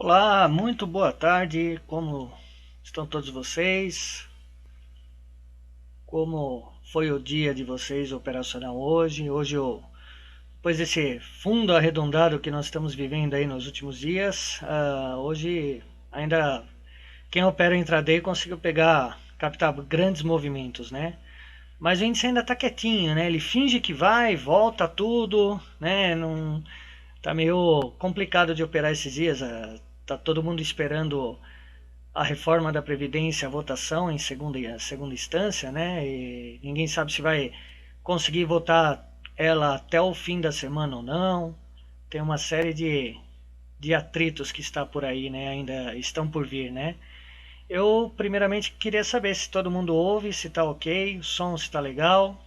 Olá, muito boa tarde. Como estão todos vocês? Como foi o dia de vocês operacional hoje? Depois desse fundo arredondado que nós estamos vivendo aí nos últimos dias, hoje ainda quem opera em intraday conseguiu captar grandes movimentos, né? Mas o índice ainda está quietinho, né? Ele finge que vai, volta tudo, né? Não, tá meio complicado de operar esses dias. Tá todo mundo esperando a reforma da Previdência, a votação em segunda instância, né? E ninguém sabe se vai conseguir votar ela até o fim da semana ou não. Tem uma série de atritos que está por aí, né? Ainda estão por vir, né? Eu primeiramente queria saber se todo mundo ouve, se tá ok, o som se tá legal.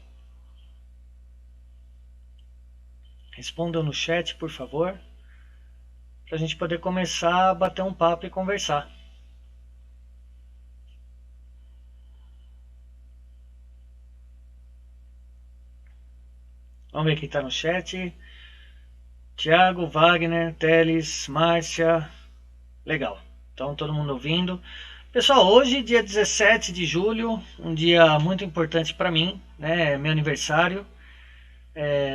Respondam no chat, por favor, para a gente poder começar a bater um papo e conversar. Vamos ver quem está no chat. Tiago, Wagner, Teles, Márcia. Legal. Então, todo mundo ouvindo. Pessoal, hoje, dia 17 de julho, um dia muito importante para mim, né? É meu aniversário.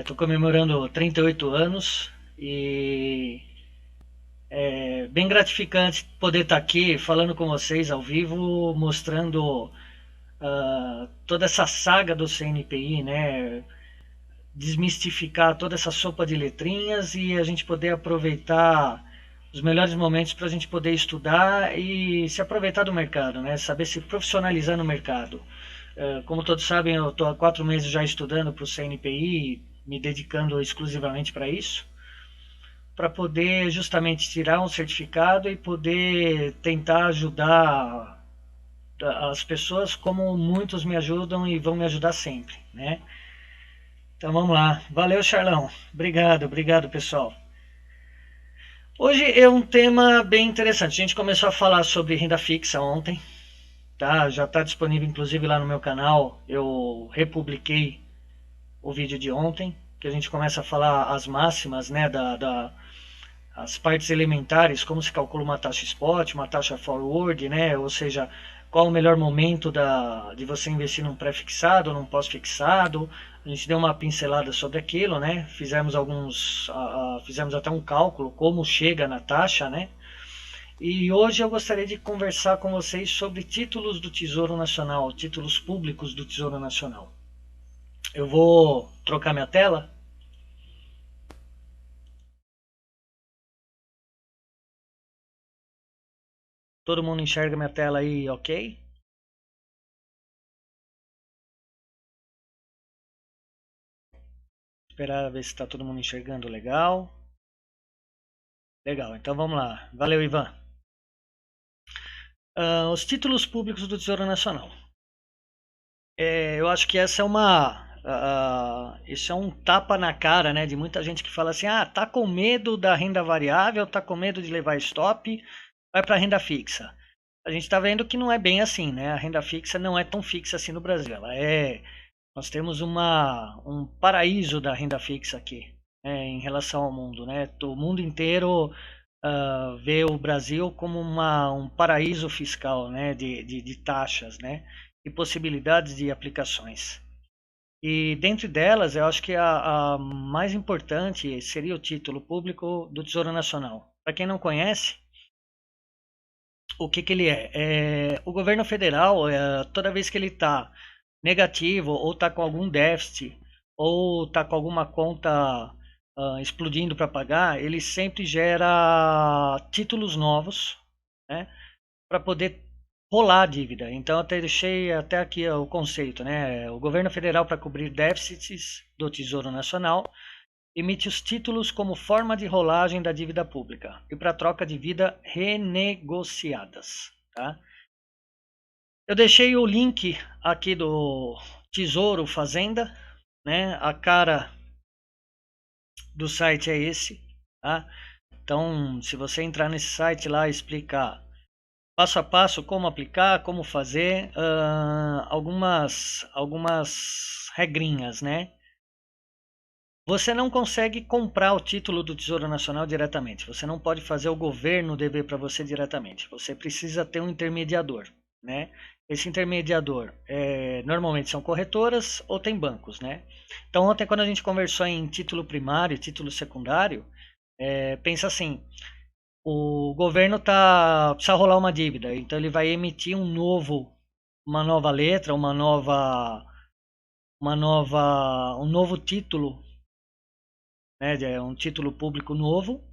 Estou comemorando 38 anos e é bem gratificante poder estar aqui falando com vocês ao vivo, mostrando toda essa saga do CNPI, né? Desmistificar toda essa sopa de letrinhas e a gente poder aproveitar os melhores momentos para a gente poder estudar e se aproveitar do mercado, né? Saber se profissionalizar no mercado. Como todos sabem, eu estou há 4 meses já estudando para o CNPI, me dedicando exclusivamente para isso, para poder justamente tirar um certificado e poder tentar ajudar as pessoas como muitos me ajudam e vão me ajudar sempre, né? Então vamos lá. Valeu, Charlão. Obrigado, pessoal. Hoje é um tema bem interessante. A gente começou a falar sobre renda fixa ontem, tá? Já está disponível inclusive lá no meu canal. Eu republiquei o vídeo de ontem, que a gente começa a falar as máximas, né, as partes elementares, como se calcula uma taxa spot, uma taxa forward, né? Ou seja, qual o melhor momento de você investir num pré-fixado ou num pós-fixado. A gente deu uma pincelada sobre aquilo, né? Fizemos até um cálculo como chega na taxa, né? E hoje eu gostaria de conversar com vocês sobre títulos do Tesouro Nacional, títulos públicos do Tesouro Nacional. Eu vou trocar minha tela. Todo mundo enxerga minha tela aí, ok? Esperar ver se está todo mundo enxergando legal. Legal, então vamos lá. Valeu, Ivan. Os títulos públicos do Tesouro Nacional. Eu acho que isso é um tapa na cara, né, de muita gente que fala assim, tá com medo da renda variável, tá com medo de levar stop, vai para a renda fixa. A gente está vendo que não é bem assim, né? A renda fixa não é tão fixa assim no Brasil. Nós temos um paraíso da renda fixa aqui, né, em relação ao mundo, né? O mundo inteiro vê o Brasil como um paraíso fiscal, né, de taxas, né, e possibilidades de aplicações. E dentre delas, eu acho que a mais importante seria o título público do Tesouro Nacional. Para quem não conhece, o que ele o governo federal, toda vez que ele está negativo ou está com algum déficit ou está com alguma conta explodindo para pagar, ele sempre gera títulos novos, né, para poder rolar a dívida. Então, eu até deixei até aqui o conceito, né? O governo federal, para cobrir déficits do Tesouro Nacional, emite os títulos como forma de rolagem da dívida pública e para troca de vida renegociadas, tá? Eu deixei o link aqui do Tesouro Fazenda, né? A cara do site é esse, tá? Então, se você entrar nesse site lá, explica passo a passo como aplicar, como fazer, algumas regrinhas, né? você não consegue comprar o título do Tesouro Nacional diretamente. Você não pode fazer o governo dever para você diretamente. Você precisa ter um intermediador, né? Esse intermediador normalmente são corretoras ou tem bancos, né? Então ontem quando a gente conversou em título primário e título secundário, pensa assim, o governo precisa rolar uma dívida, então ele vai emitir uma nova letra, um novo título, né, um título público novo.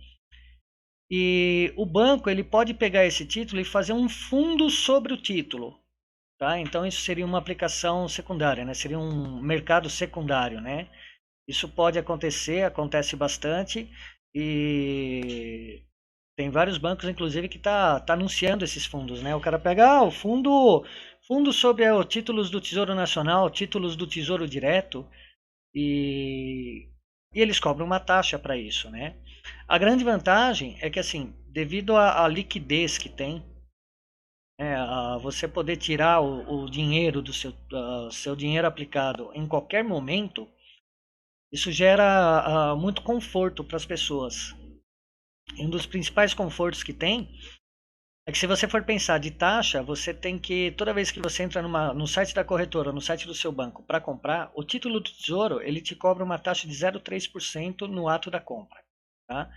E o banco ele pode pegar esse título e fazer um fundo sobre o título, tá? Então isso seria uma aplicação secundária, né? Seria um mercado secundário, né? Isso pode acontecer, acontece bastante e tem vários bancos, inclusive, que tá anunciando esses fundos, né? O cara pega o fundo sobre os títulos do Tesouro Nacional, títulos do Tesouro Direto, e, e eles cobram uma taxa para isso, né? A grande vantagem é que, assim, devido à liquidez que tem, você poder tirar o dinheiro do seu dinheiro aplicado em qualquer momento, isso gera muito conforto para as pessoas. E um dos principais confortos que tem é que se você for pensar de taxa, você tem que, toda vez que você entra no site da corretora, no site do seu banco para comprar, o título do Tesouro, ele te cobra uma taxa de 0,3% no ato da compra. Tá?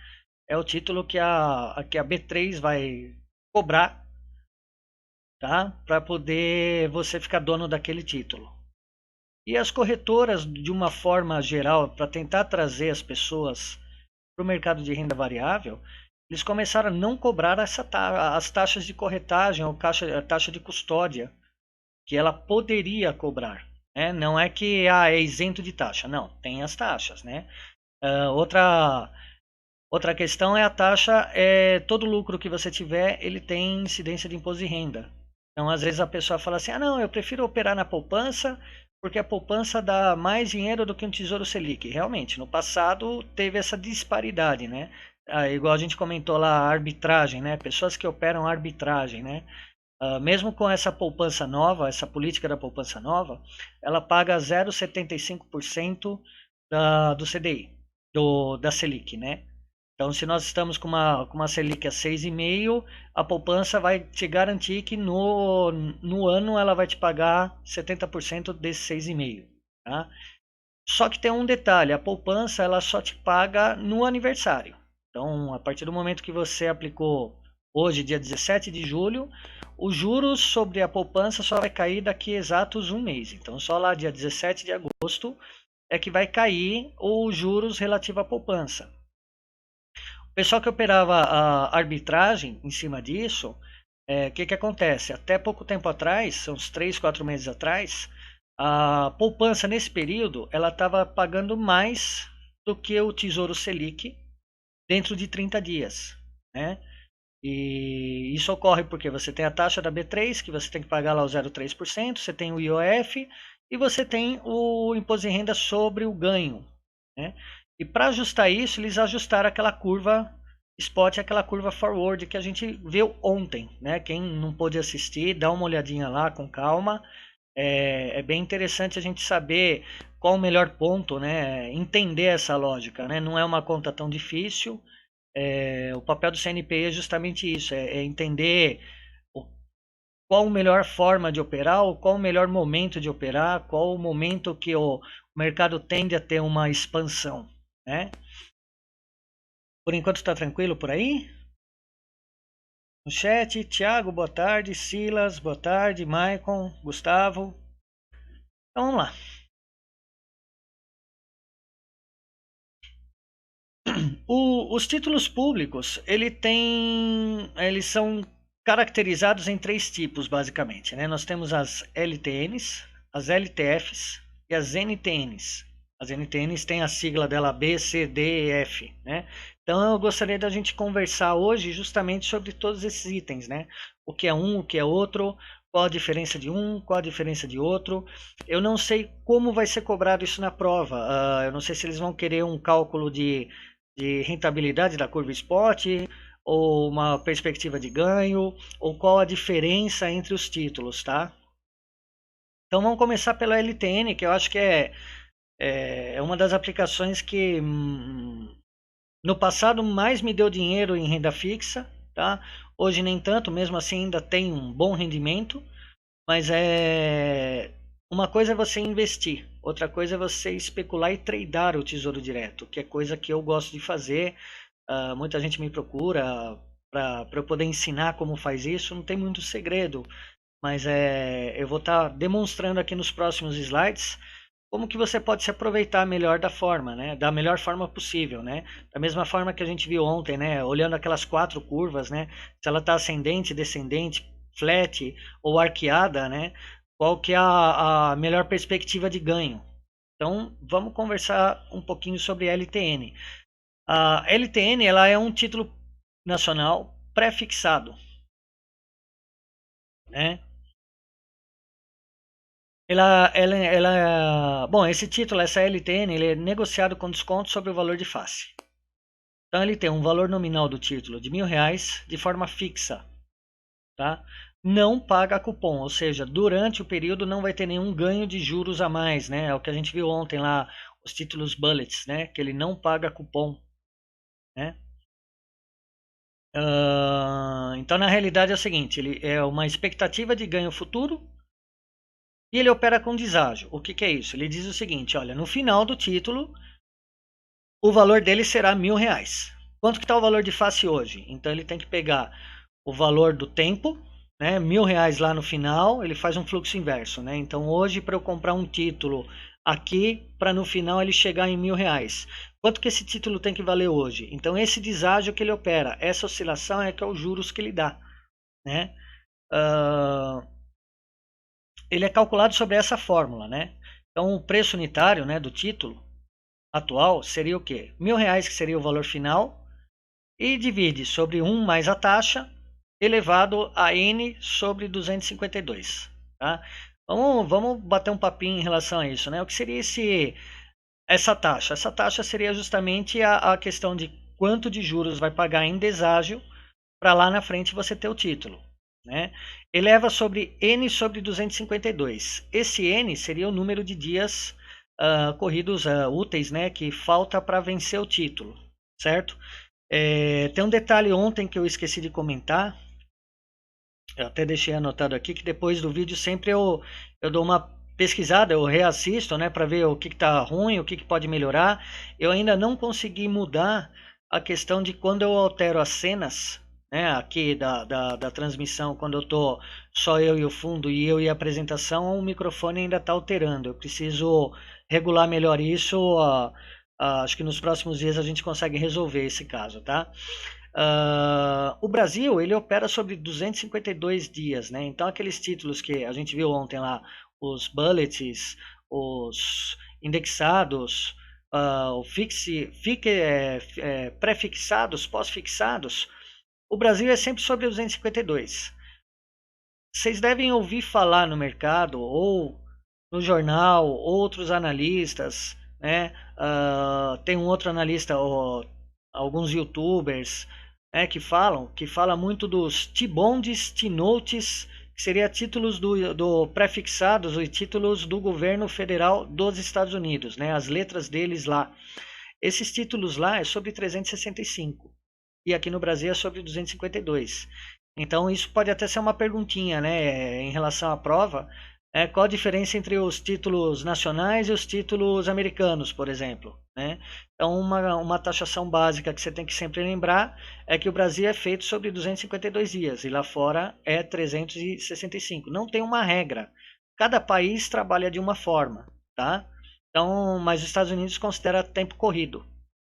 É o título que a B3 vai cobrar, tá? Para poder você ficar dono daquele título. E as corretoras, de uma forma geral, para tentar trazer as pessoas para o mercado de renda variável, eles começaram a não cobrar as taxas de corretagem ou a taxa de custódia que ela poderia cobrar. Né? Não é que é isento de taxa, não, tem as taxas. Né? Outra questão é a taxa, todo lucro que você tiver, ele tem incidência de imposto de renda. Então, às vezes a pessoa fala assim, não, eu prefiro operar na poupança, porque a poupança dá mais dinheiro do que um Tesouro Selic. Realmente, no passado teve essa disparidade, né? Igual a gente comentou lá, a arbitragem, né? Pessoas que operam arbitragem, né? Mesmo com essa poupança nova, essa política da poupança nova, ela paga 0,75% do CDI, da Selic, né? Então, se nós estamos com uma Selic a 6,5, a poupança vai te garantir que no ano ela vai te pagar 70% desse 6,5. Tá? Só que tem um detalhe, a poupança ela só te paga no aniversário. Então, a partir do momento que você aplicou hoje, dia 17 de julho, os juros sobre a poupança só vai cair daqui exatos um mês. Então, só lá dia 17 de agosto é que vai cair os juros relativo à poupança. O pessoal que operava a arbitragem em cima disso, que acontece? Até pouco tempo atrás, uns 3, 4 meses atrás, a poupança nesse período ela estava pagando mais do que o Tesouro Selic dentro de 30 dias. Né? E isso ocorre porque você tem a taxa da B3, que você tem que pagar lá o 0,3%, você tem o IOF e você tem o imposto de renda sobre o ganho. Né? E para ajustar isso, eles ajustaram aquela curva spot, aquela curva forward que a gente viu ontem. Né? Quem não pôde assistir, dá uma olhadinha lá com calma. É bem interessante a gente saber qual o melhor ponto, né? Entender essa lógica. Né? Não é uma conta tão difícil. O papel do CNPI é justamente isso, é entender qual a melhor forma de operar, ou qual o melhor momento de operar, qual o momento que o mercado tende a ter uma expansão. Né? Por enquanto está tranquilo por aí? No chat, Thiago, boa tarde, Silas, boa tarde, Maicon, Gustavo. Então vamos lá. Os títulos públicos, eles são caracterizados em três tipos, basicamente. Né? Nós temos as LTNs, as LTFs e as NTNs. As NTNs têm a sigla dela B, C, D e F. Né? Então eu gostaria da gente conversar hoje justamente sobre todos esses itens. Né? O que é um, o que é outro, qual a diferença de um, qual a diferença de outro. Eu não sei como vai ser cobrado isso na prova. Eu não sei se eles vão querer um cálculo de rentabilidade da curva spot, ou uma perspectiva de ganho, ou qual a diferença entre os títulos, tá? Então vamos começar pela LTN, que eu acho que é É uma das aplicações que no passado mais me deu dinheiro em renda fixa, tá? Hoje nem tanto, mesmo assim ainda tem um bom rendimento, mas uma coisa é você investir, outra coisa é você especular e tradar o Tesouro Direto, que é coisa que eu gosto de fazer. Muita gente me procura para eu poder ensinar como faz isso. Não tem muito segredo, mas eu vou estar demonstrando aqui nos próximos slides como que você pode se aproveitar melhor da forma, né? Da melhor forma possível, né? Da mesma forma que a gente viu ontem, né? Olhando aquelas 4 curvas, né? Se ela está ascendente, descendente, flat ou arqueada, né? Qual que é a melhor perspectiva de ganho? Então, vamos conversar um pouquinho sobre LTN. A LTN, ela é um título nacional pré-fixado, né? Bom, esse título, essa LTN, ele é negociado com desconto sobre o valor de face. Então ele tem um valor nominal do título de R$ 1.000 de forma fixa, tá? Não paga cupom, ou seja, durante o período não vai ter nenhum ganho de juros a mais, né? É o que a gente viu ontem lá, os títulos bullets, né? Que ele não paga cupom, né? Então na realidade é o seguinte, ele é uma expectativa de ganho futuro e ele opera com deságio. O que que é isso? Ele diz o seguinte, olha, no final do título o valor dele será R$ 1.000. Quanto que está o valor de face hoje? Então ele tem que pegar o valor do tempo, né? R$ 1.000 lá no final, ele faz um fluxo inverso, né? Então hoje para eu comprar um título aqui, para no final ele chegar em R$ 1.000. Quanto que esse título tem que valer hoje? Então esse deságio que ele opera, essa oscilação é que é os juros que ele dá, né? Ele é calculado sobre essa fórmula, né? Então o preço unitário, né, do título atual seria o quê? R$ 1.000 que seria o valor final e divide sobre 1 mais a taxa elevado a n sobre 252. Tá? Vamos bater um papinho em relação a isso. Né? O que seria essa taxa? Essa taxa seria justamente a questão de quanto de juros vai pagar em deságio para lá na frente você ter o título. Né? Eleva sobre n sobre 252. Esse n seria o número de dias corridos úteis, né, que falta para vencer o título, certo? Tem um detalhe ontem que eu esqueci de comentar, eu até deixei anotado aqui, que depois do vídeo sempre eu dou uma pesquisada, eu reassisto, né, para ver o que está ruim, o que pode melhorar. Eu ainda não consegui mudar a questão de quando eu altero as cenas, né, aqui da transmissão, quando eu tô só eu e o fundo e eu e a apresentação, o microfone ainda está alterando. Eu preciso regular melhor isso. Acho que nos próximos dias a gente consegue resolver esse caso, tá? O Brasil ele opera sobre 252 dias, né? Então aqueles títulos que a gente viu ontem lá, os bullets, os indexados, pré-fixados, pós-fixados, o Brasil é sempre sobre 252. Vocês devem ouvir falar no mercado ou no jornal, outros analistas, né? Tem um outro analista, alguns youtubers, né, que fala muito dos T-bonds, T-notes, que seria títulos do prefixados e títulos do governo federal dos Estados Unidos, né? As letras deles lá. Esses títulos lá é sobre 365 e aqui no Brasil é sobre 252. Então isso pode até ser uma perguntinha, né, em relação à prova. Qual a diferença entre os títulos nacionais e os títulos americanos, por exemplo? Né? Então, uma taxação básica que você tem que sempre lembrar é que o Brasil é feito sobre 252 dias e lá fora é 365. Não tem uma regra. Cada país trabalha de uma forma, tá? Então, mas os Estados Unidos considera tempo corrido,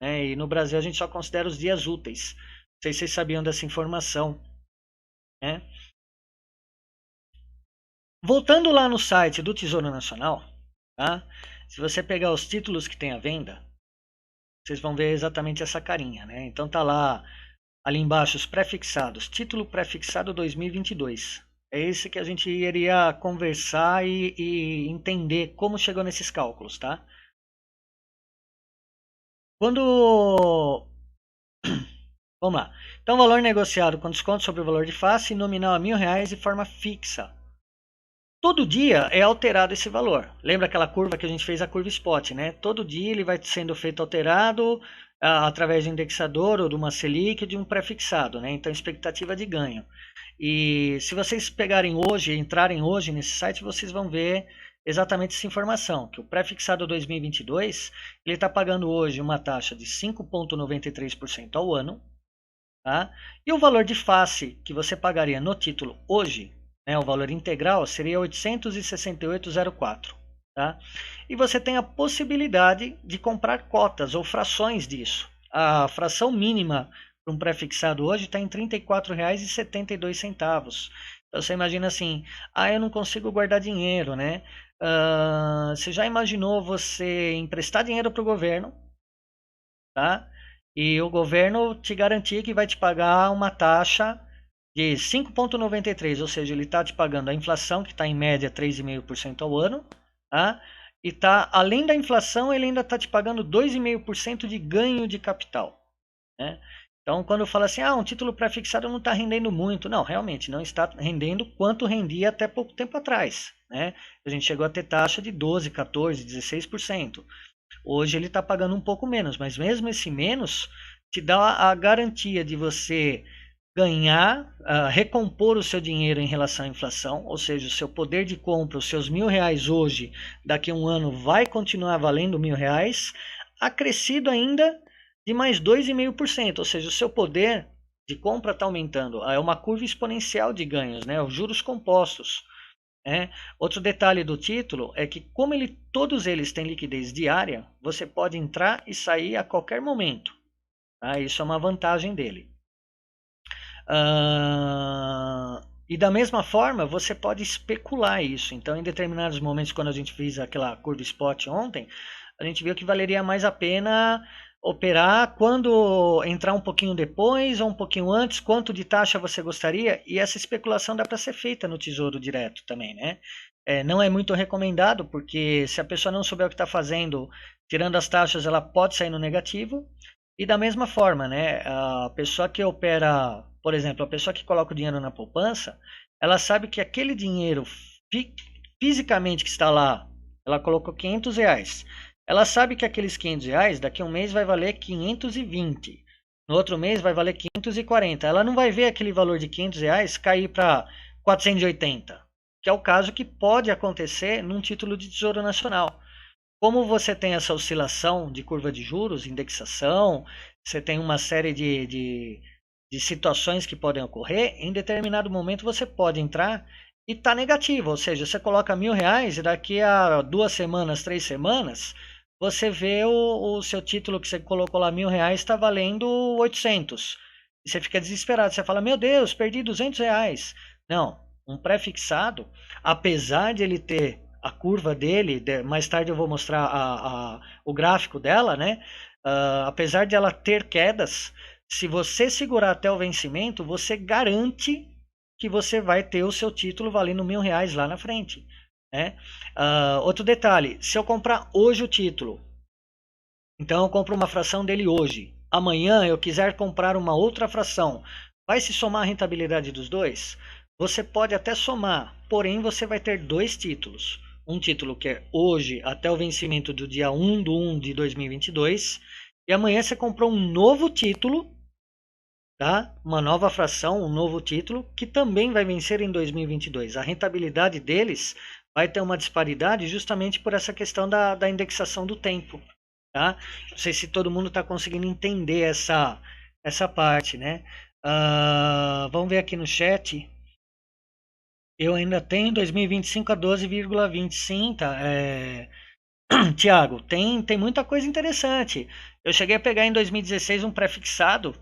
né? E no Brasil a gente só considera os dias úteis. Não sei se vocês sabiam dessa informação, né? Voltando lá no site do Tesouro Nacional, tá? Se você pegar os títulos que tem à venda, vocês vão ver exatamente essa carinha, né? Então tá lá, ali embaixo, os prefixados, título prefixado 2022. É esse que a gente iria conversar e entender como chegou nesses cálculos, tá? Quando... Vamos lá. Então, valor negociado com desconto sobre o valor de face, nominal a R$ 1.000 de forma fixa. todo dia é alterado esse valor. Lembra aquela curva que a gente fez, a curva spot, né? Todo dia ele vai sendo feito alterado através do indexador ou de uma Selic ou de um pré-fixado, né? Então, expectativa de ganho. E se vocês pegarem hoje, entrarem hoje nesse site, vocês vão ver exatamente essa informação, que o pré-fixado 2022, ele está pagando hoje uma taxa de 5,93% ao ano, tá? E o valor de face que você pagaria no título hoje, né, o valor integral, seria 868,04. Tá? E você tem a possibilidade de comprar cotas ou frações disso. A fração mínima para um pré-fixado hoje está em R$ 34,72. Então você imagina assim, eu não consigo guardar dinheiro, né? Você já imaginou você emprestar dinheiro para o governo, tá? E o governo te garantir que vai te pagar uma taxa de 5,93, ou seja, ele está te pagando a inflação, que está em média 3,5% ao ano, tá? E tá, além da inflação, ele ainda está te pagando 2,5% de ganho de capital, né? Então, quando eu falo assim, um título pré-fixado não está rendendo muito. Não, realmente, não está rendendo quanto rendia até pouco tempo atrás, né? A gente chegou a ter taxa de 12, 14, 16%. Hoje ele está pagando um pouco menos, mas mesmo esse menos te dá a garantia de você ganhar, recompor o seu dinheiro em relação à inflação, ou seja, o seu poder de compra, os seus R$ 1.000 hoje, daqui a um ano vai continuar valendo R$ 1.000, acrescido ainda de mais 2,5%, ou seja, o seu poder de compra está aumentando. É uma curva exponencial de ganhos, né? Os juros compostos. Outro detalhe do título é que, como todos eles têm liquidez diária, você pode entrar e sair a qualquer momento. Tá? Isso é uma vantagem dele. E da mesma forma, você pode especular isso. Então, em determinados momentos, quando a gente fez aquela curva spot ontem, a gente viu que valeria mais a pena operar quando entrar um pouquinho depois ou um pouquinho antes, quanto de taxa você gostaria, e essa especulação dá para ser feita no Tesouro Direto também, né? Não é muito recomendado, porque se a pessoa não souber o que está fazendo, tirando as taxas, ela pode sair no negativo. E da mesma forma, né? A pessoa que opera, por exemplo, a pessoa que coloca o dinheiro na poupança, ela sabe que aquele dinheiro fisicamente que está lá, ela colocou R$ 500. Ela sabe que aqueles R$ 500 daqui a um mês vai valer 520. No outro mês vai valer 540. Ela não vai ver aquele valor de R$ 500 cair para 480, que é o caso que pode acontecer num título de Tesouro Nacional. Como você tem essa oscilação de curva de juros, indexação, você tem uma série de situações que podem ocorrer, em determinado momento você pode entrar e está negativo, ou seja, você coloca R$ 1.000 e daqui a 2 semanas, 3 semanas, você vê o seu título que você colocou lá R$ 1.000 está valendo 800. E você fica desesperado, você fala, meu Deus, perdi R$ 200. Não, um pré-fixado, apesar de ele ter a curva dele, mais tarde eu vou mostrar o gráfico dela, né? Apesar de ela ter quedas, se você segurar até o vencimento, você garante que você vai ter o seu título valendo R$ 1.000 lá na frente, né? Outro detalhe, se eu comprar hoje o título, então eu compro uma fração dele hoje, amanhã eu quiser comprar uma outra fração, vai se somar a rentabilidade dos dois? Você pode até somar, porém você vai ter dois títulos. Um título que é hoje até o vencimento do dia 1/1 de 2022, e amanhã você comprou um novo título, tá? Uma nova fração, um novo título, que também vai vencer em 2022. A rentabilidade deles vai ter uma disparidade justamente por essa questão da indexação do tempo. Tá? Não sei se todo mundo está conseguindo entender essa parte, né? Vamos ver aqui no chat. Eu ainda tenho 2025 a 12,20. Sim, tá? Tiago, tem muita coisa interessante. Eu cheguei a pegar em 2016 um pré-fixado,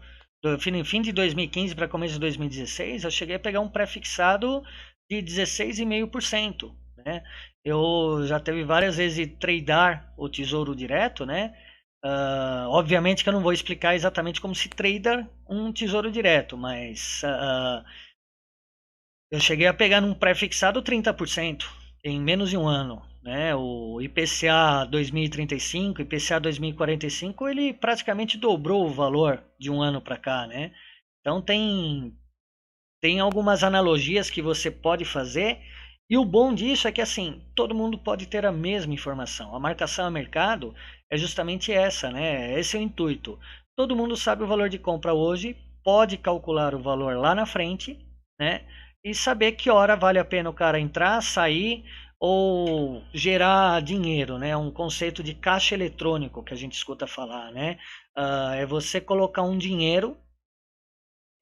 fim de 2015 para começo de 2016, eu cheguei a pegar um pré-fixado de 16,5%. Né? Eu já teve várias vezes de tradear o Tesouro Direto, né? Obviamente que eu não vou explicar exatamente como se trada um Tesouro Direto, mas eu cheguei a pegar num pré-fixado 30% em menos de um ano. Né? O IPCA 2035, IPCA 2045, ele praticamente dobrou o valor de um ano para cá. Né? Então tem algumas analogias que você pode fazer E o bom disso é que assim, todo mundo pode ter a mesma informação. A marcação a mercado é justamente essa, né? Esse é o intuito. Todo mundo sabe o valor de compra hoje, pode calcular o valor lá na frente, né? E saber que hora vale a pena o cara entrar, sair ou gerar dinheiro, né? Um conceito de caixa eletrônico que a gente escuta falar, né? É você colocar um dinheiro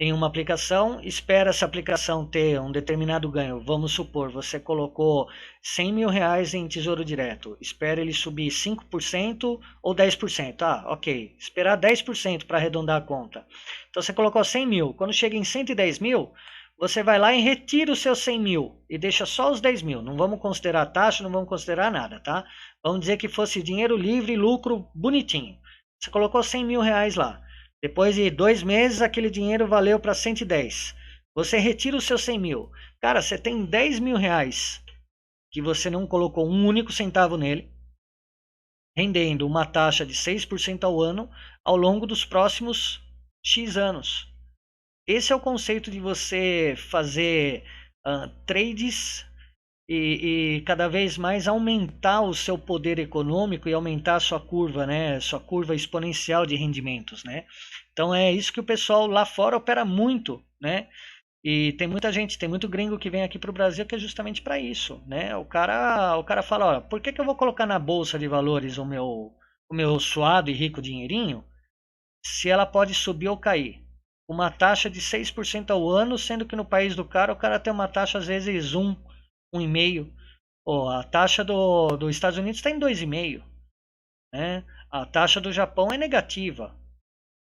em uma aplicação, espera essa aplicação ter um determinado ganho. Vamos supor, você colocou 100 mil reais em Tesouro Direto, espera ele subir 5% ou 10%. Ah, ok, esperar 10% para arredondar a conta. Então você colocou 100 mil, quando chega em 110 mil, você vai lá e retira os seus 100 mil e deixa só os 10 mil. Não vamos considerar taxa, não vamos considerar nada, tá? Vamos dizer que fosse dinheiro livre, lucro bonitinho. Você colocou 100 mil reais lá. Depois de 2 meses, aquele dinheiro valeu para 110. Você retira os seus 100 mil. Cara, você tem 10 mil reais que você não colocou um único centavo nele, rendendo uma taxa de 6% ao ano ao longo dos próximos X anos. Esse é o conceito de você fazer trades e cada vez mais aumentar o seu poder econômico e aumentar a sua curva, né? Sua curva exponencial de rendimentos, né? Então é isso que o pessoal lá fora opera muito, né? E tem muita gente, tem muito gringo que vem aqui para o Brasil que é justamente para isso, né? O cara fala, ó, por que eu vou colocar na bolsa de valores o meu suado e rico dinheirinho se ela pode subir ou cair? Uma taxa de 6% ao ano, sendo que no país do cara o cara tem uma taxa às vezes 1,5. Oh, a taxa dos Estados Unidos está em 2,5, né? A taxa do Japão é negativa.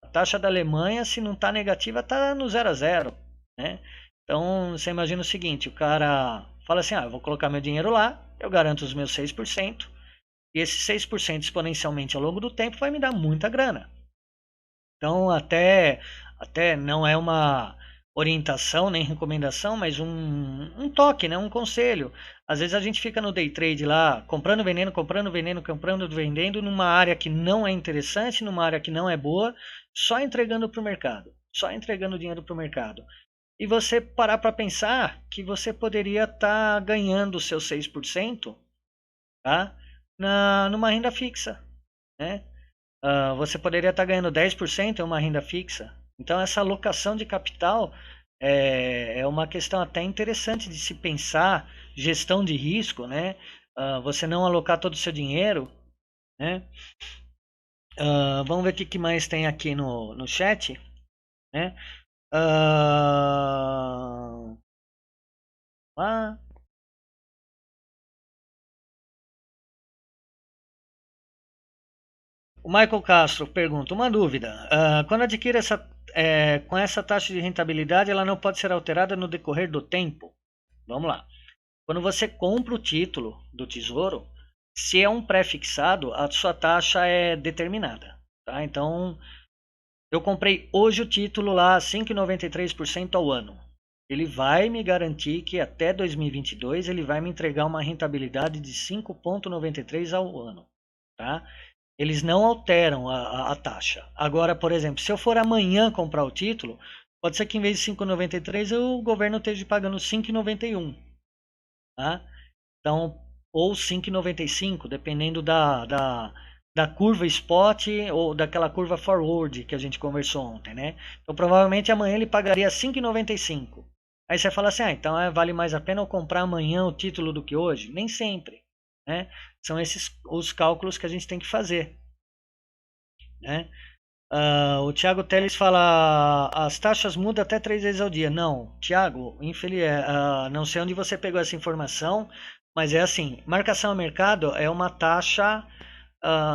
A taxa da Alemanha, se não está negativa, está no 0 a 0, né? Então, você imagina o seguinte, o cara fala assim, eu vou colocar meu dinheiro lá, eu garanto os meus 6%, e esse 6% exponencialmente ao longo do tempo vai me dar muita grana. Então, até não é uma orientação nem recomendação, mas um toque, né? Um conselho. Às vezes a gente fica no day trade lá, comprando, vendendo, comprando, vendendo, comprando, vendendo, numa área que não é interessante, numa área que não é boa, só entregando para o mercado, só entregando dinheiro para o mercado. E você parar para pensar que você poderia estar ganhando os seus 6%, tá? Numa renda fixa, né? Você poderia estar ganhando 10% em uma renda fixa. Então, essa alocação de capital é uma questão até interessante de se pensar, gestão de risco, né? Você não alocar todo o seu dinheiro, né? Vamos ver o que mais tem aqui no chat, né? Ah, o Michael Castro pergunta, uma dúvida. Quando adquire com essa taxa de rentabilidade, ela não pode ser alterada no decorrer do tempo? Vamos lá. Quando você compra o título do Tesouro, se é um pré-fixado, a sua taxa é determinada. Tá? Então, eu comprei hoje o título lá 5,93% ao ano. Ele vai me garantir que até 2022 ele vai me entregar uma rentabilidade de 5,93% ao ano. Tá? Eles não alteram a taxa. Agora, por exemplo, se eu for amanhã comprar o título, pode ser que em vez de 5,93 o governo esteja pagando 5,91. Tá? Então, ou 5,95, dependendo da curva spot ou daquela curva forward que a gente conversou ontem, né? Então, provavelmente amanhã ele pagaria 5,95. Aí você fala assim, então vale mais a pena eu comprar amanhã o título do que hoje? Nem sempre, né? São esses os cálculos que a gente tem que fazer, né? O Thiago Teles fala, as taxas mudam até 3 vezes ao dia. Não, Thiago, não sei onde você pegou essa informação, mas é assim, marcação a mercado é uma taxa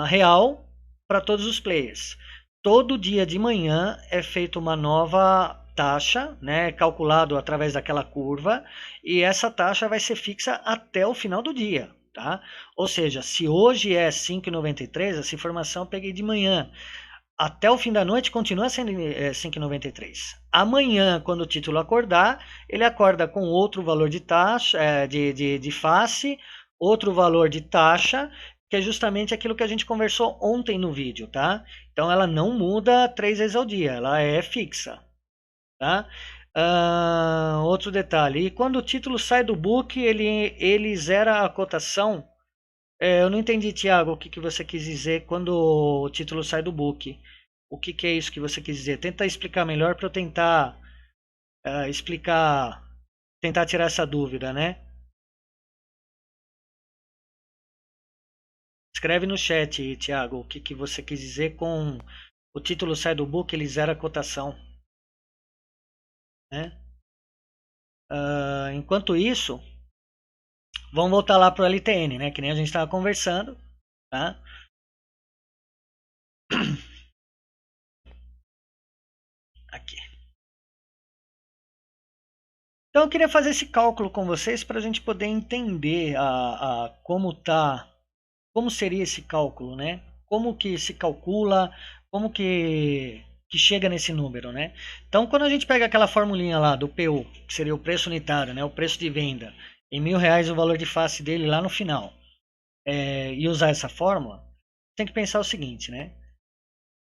real para todos os players. Todo dia de manhã é feita uma nova taxa, né, calculado através daquela curva, e essa taxa vai ser fixa até o final do dia, tá? Ou seja, se hoje é 5,93, essa informação eu peguei de manhã. Até o fim da noite continua sendo 5,93. Amanhã, quando o título acordar, ele acorda com outro valor de taxa, de face, outro valor de taxa, que é justamente aquilo que a gente conversou ontem no vídeo, tá? Então ela não muda 3 vezes ao dia, ela é fixa, tá? outro detalhe. E quando o título sai do book, ele zera a cotação. Eu não entendi, Thiago, o que, que você quis dizer quando o título sai do book. O que, que é isso que você quis dizer? Tenta explicar melhor para eu tentar explicar, tentar tirar essa dúvida, né? Escreve no chat, Thiago, o que, que você quis dizer com o título sai do book, ele zera a cotação, né? Enquanto isso, vamos voltar lá para o LTN, né? Que nem a gente estava conversando, tá? Aqui. Então eu queria fazer esse cálculo com vocês para a gente poder entender como seria esse cálculo, né? Como que se calcula, como que chega nesse número, né? Então quando a gente pega aquela formulinha lá do PU, que seria o preço unitário, né? O preço de venda, em R$ 1.000 o valor de face dele lá no final, e usar essa fórmula, tem que pensar o seguinte, né?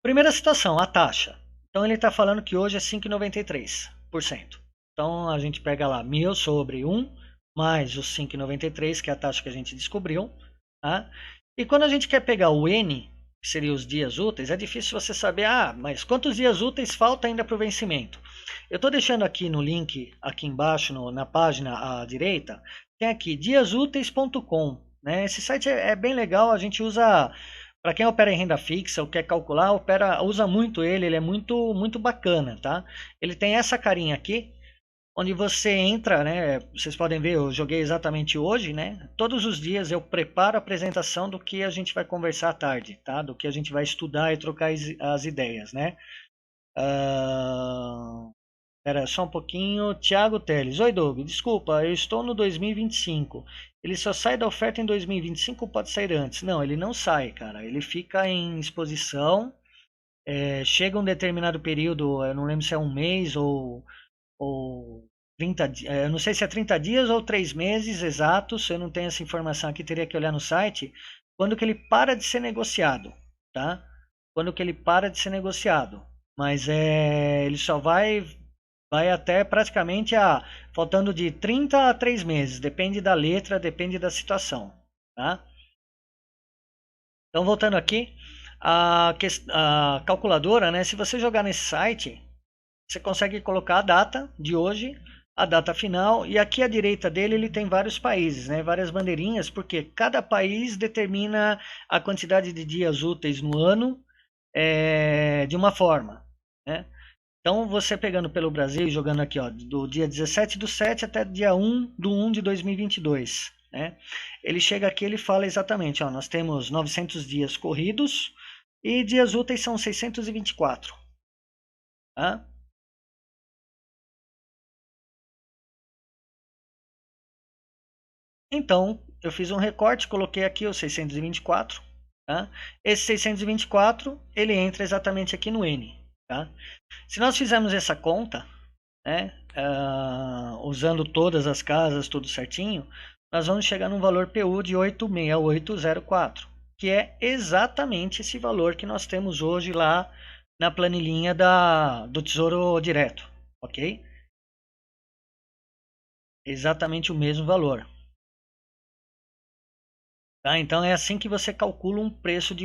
Primeira situação, a taxa. Então ele está falando que hoje é 5,93%. Então a gente pega lá 1.000 sobre 1 mais os 5,93, que é a taxa que a gente descobriu. Tá? E quando a gente quer pegar o N, que seria os dias úteis, é difícil você saber, mas quantos dias úteis falta ainda para o vencimento? Eu estou deixando aqui no link, aqui embaixo, na página à direita, tem aqui diasúteis.com. Né? Esse site é bem legal, a gente usa... Para quem opera em renda fixa ou quer calcular, usa muito ele é muito, muito bacana, tá? Ele tem essa carinha aqui, onde você entra, né? Vocês podem ver, eu joguei exatamente hoje, né? Todos os dias eu preparo a apresentação do que a gente vai conversar à tarde, tá? Do que a gente vai estudar e trocar as ideias, né? Espera só um pouquinho. Thiago Teles. Oi, Doug. Desculpa, eu estou no 2025. Ele só sai da oferta em 2025 ou pode sair antes? Não, ele não sai, cara. Ele fica em exposição. Chega um determinado período, eu não lembro se é um mês ou 30 dias. Eu não sei se é 30 dias ou 3 meses exatos. Eu não tenho essa informação aqui, teria que olhar no site. Quando que ele para de ser negociado, tá? Quando que ele para de ser negociado. Mas ele só vai até praticamente faltando de 30 a 3 meses, depende da letra, depende da situação, tá? Então voltando aqui, a calculadora, né? Se você jogar nesse site, você consegue colocar a data de hoje, a data final, e aqui à direita dele ele tem vários países, né? Várias bandeirinhas, porque cada país determina a quantidade de dias úteis no ano de uma forma, né? Então, você pegando pelo Brasil e jogando aqui, ó, do dia 17/7 até dia 1/1 de 2022, né? Ele chega aqui, ele fala exatamente, ó, nós temos 900 dias corridos e dias úteis são 624, tá? Então, eu fiz um recorte, coloquei aqui os 624, tá? Esse 624, ele entra exatamente aqui no N, tá? Se nós fizermos essa conta, né, usando todas as casas, tudo certinho, nós vamos chegar num valor PU de 86804, que é exatamente esse valor que nós temos hoje lá na planilhinha do Tesouro Direto, ok? Exatamente o mesmo valor. Tá? Então é assim que você calcula um preço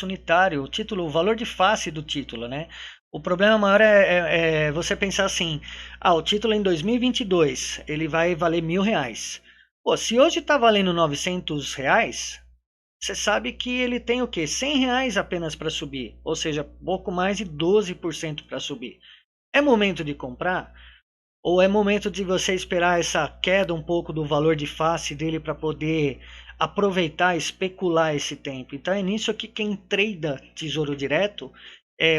unitário, o título, o valor de face do título, né? O problema maior é você pensar assim, o título em 2022 ele vai valer R$ 1.000. Pô, se hoje está valendo R$ 900, você sabe que ele tem o quê? R$ 100 apenas para subir, ou seja, pouco mais de 12% para subir. É momento de comprar? Ou é momento de você esperar essa queda um pouco do valor de face dele para poder aproveitar, especular esse tempo? Então é nisso que quem trada Tesouro Direto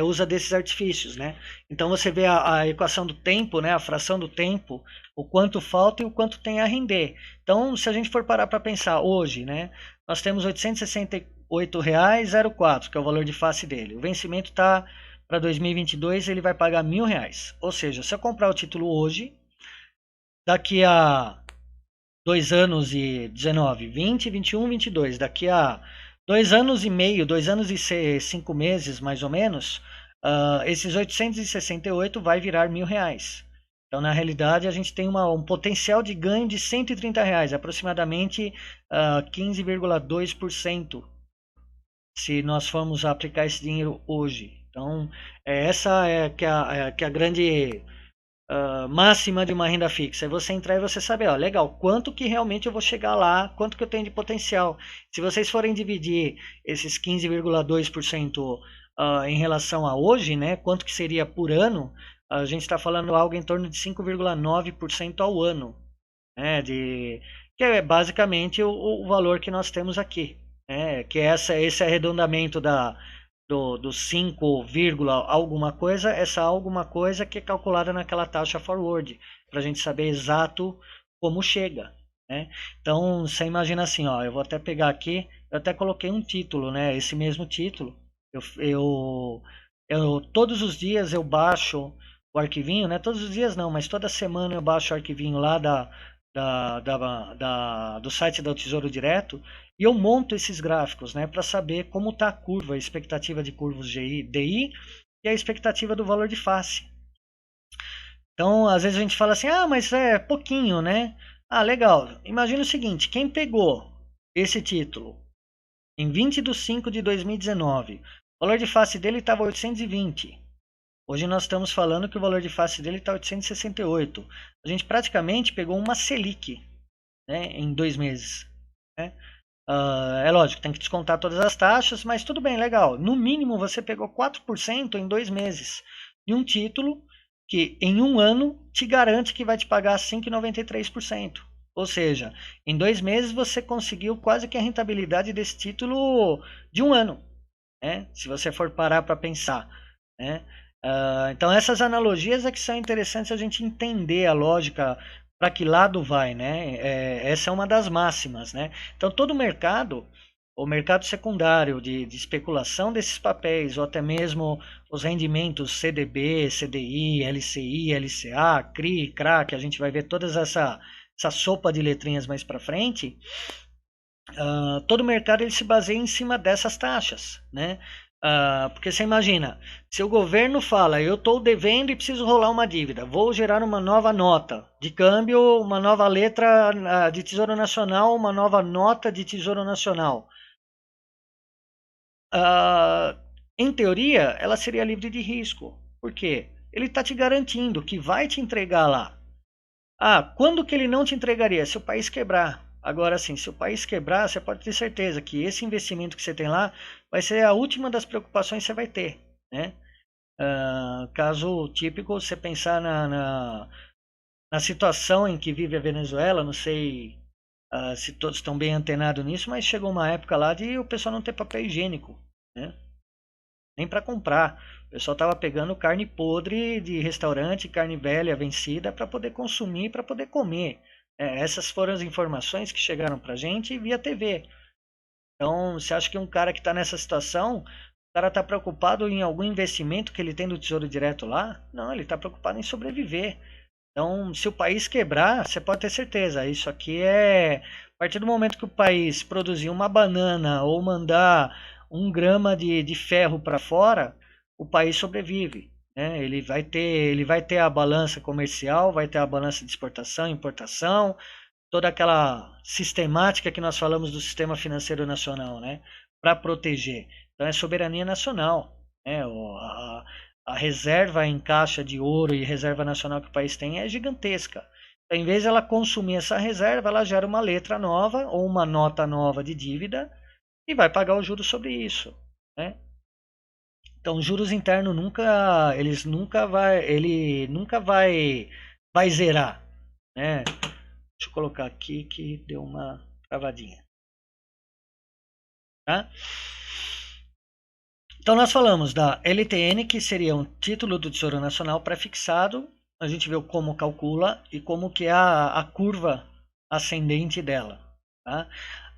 usa desses artifícios, né? Então você vê a equação do tempo, né? A fração do tempo, o quanto falta e o quanto tem a render. Então, se a gente for parar para pensar hoje, né? Nós temos R$ 868,04, que é o valor de face dele. O vencimento está para 2022, ele vai pagar R$ 1.000. Ou seja, se eu comprar o título hoje, daqui a 2 anos e 19, 20, 21, 22, daqui a 2 anos e meio, 2 anos e 5 meses mais ou menos, esses 868 vai virar R$ 1.000. Então, na realidade, a gente tem um potencial de ganho de R$ 130, aproximadamente 15,2%, se nós formos aplicar esse dinheiro hoje. Então, essa é que é a grande máxima de uma renda fixa. É você entrar e você saber, ó, legal, quanto que realmente eu vou chegar lá, quanto que eu tenho de potencial. Se vocês forem dividir esses 15,2% em relação a hoje, né, quanto que seria por ano, a gente está falando algo em torno de 5,9% ao ano, né, que é basicamente o valor que nós temos aqui. Que esse arredondamento do 5, alguma coisa, essa alguma coisa que é calculada naquela taxa forward, para a gente saber exato como chega. Né? Então, você imagina assim, ó, eu vou até pegar aqui, eu até coloquei um título, né? Esse mesmo título, todos os dias eu baixo o arquivinho, né? Todos os dias não, mas toda semana eu baixo o arquivinho lá do site do Tesouro Direto e eu monto esses gráficos, né, para saber como está a curva, a expectativa de curvas DI e a expectativa do valor de face. Então, às vezes a gente fala assim, mas é pouquinho, né? Legal. Imagina o seguinte, quem pegou esse título em 20 de 5 de 2019, o valor de face dele estava 820. Hoje nós estamos falando que o valor de face dele está 868. A gente praticamente pegou uma Selic, né, em 2 meses. Né? É lógico, tem que descontar todas as taxas, mas tudo bem, legal. No mínimo você pegou 4% em 2 meses de um título que em um ano te garante que vai te pagar 5,93%. Ou seja, em 2 meses você conseguiu quase que a rentabilidade desse título de um ano, né? Se você for parar para pensar. Né? Então essas analogias é que são interessantes a gente entender a lógica para que lado vai, né? Essa é uma das máximas, né? Então todo o mercado secundário de especulação desses papéis, ou até mesmo os rendimentos CDB, CDI, LCI, LCA, CRI, CRA, que a gente vai ver toda essa sopa de letrinhas mais para frente, todo o mercado ele se baseia em cima dessas taxas, né? Porque você imagina, se o governo fala, eu estou devendo e preciso rolar uma dívida, vou gerar uma nova nota de câmbio, uma nova letra de Tesouro Nacional, uma nova nota de Tesouro Nacional. Em teoria, ela seria livre de risco. Por quê? Ele está te garantindo que vai te entregar lá. Quando que ele não te entregaria? Se o país quebrar. Agora sim, se o país quebrar, você pode ter certeza que esse investimento que você tem lá vai ser a última das preocupações que você vai ter. Né? Caso típico, você pensar na situação em que vive a Venezuela, não sei se todos estão bem antenados nisso, mas chegou uma época lá de o pessoal não ter papel higiênico. Né? Nem para comprar. O pessoal estava pegando carne podre de restaurante, carne velha, vencida, para poder consumir, para poder comer. Essas foram as informações que chegaram para a gente via TV. Então, você acha que um cara que está nessa situação, o cara está preocupado em algum investimento que ele tem do Tesouro Direto lá? Não, ele está preocupado em sobreviver. Então, se o país quebrar, você pode ter certeza, isso aqui a partir do momento que o país produzir uma banana ou mandar 1 grama de ferro para fora, o país sobrevive. Né? Ele vai ter a balança comercial, vai ter a balança de exportação, importação, toda aquela sistemática que nós falamos do sistema financeiro nacional, né? Para proteger. Então é soberania nacional. Né? A reserva em caixa de ouro e reserva nacional que o país tem é gigantesca. Então, em vez de ela consumir essa reserva, ela gera uma letra nova ou uma nota nova de dívida e vai pagar o juros sobre isso. Né? Então, juros internos ele nunca vai zerar. Né? Deixa eu colocar aqui que deu uma travadinha. Tá? Então nós falamos da LTN, que seria um título do Tesouro Nacional pré-fixado. A gente viu como calcula e como que é a curva ascendente dela. Tá?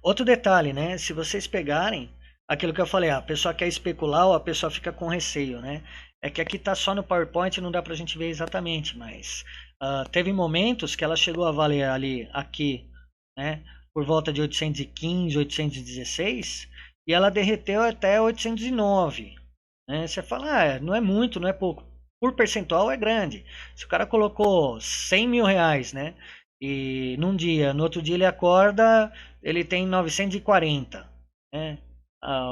Outro detalhe, né? Se vocês pegarem aquilo que eu falei, a pessoa quer especular ou a pessoa fica com receio, né? É que aqui está só no PowerPoint, não dá para a gente ver exatamente, mas teve momentos que ela chegou a valer aqui, né? Por volta de 815, 816, e ela derreteu até 809. Né? Você fala, não é muito, não é pouco. por percentual é grande. Se o cara colocou 100 mil reais, né? E num dia, no outro dia ele acorda, ele tem 940, né?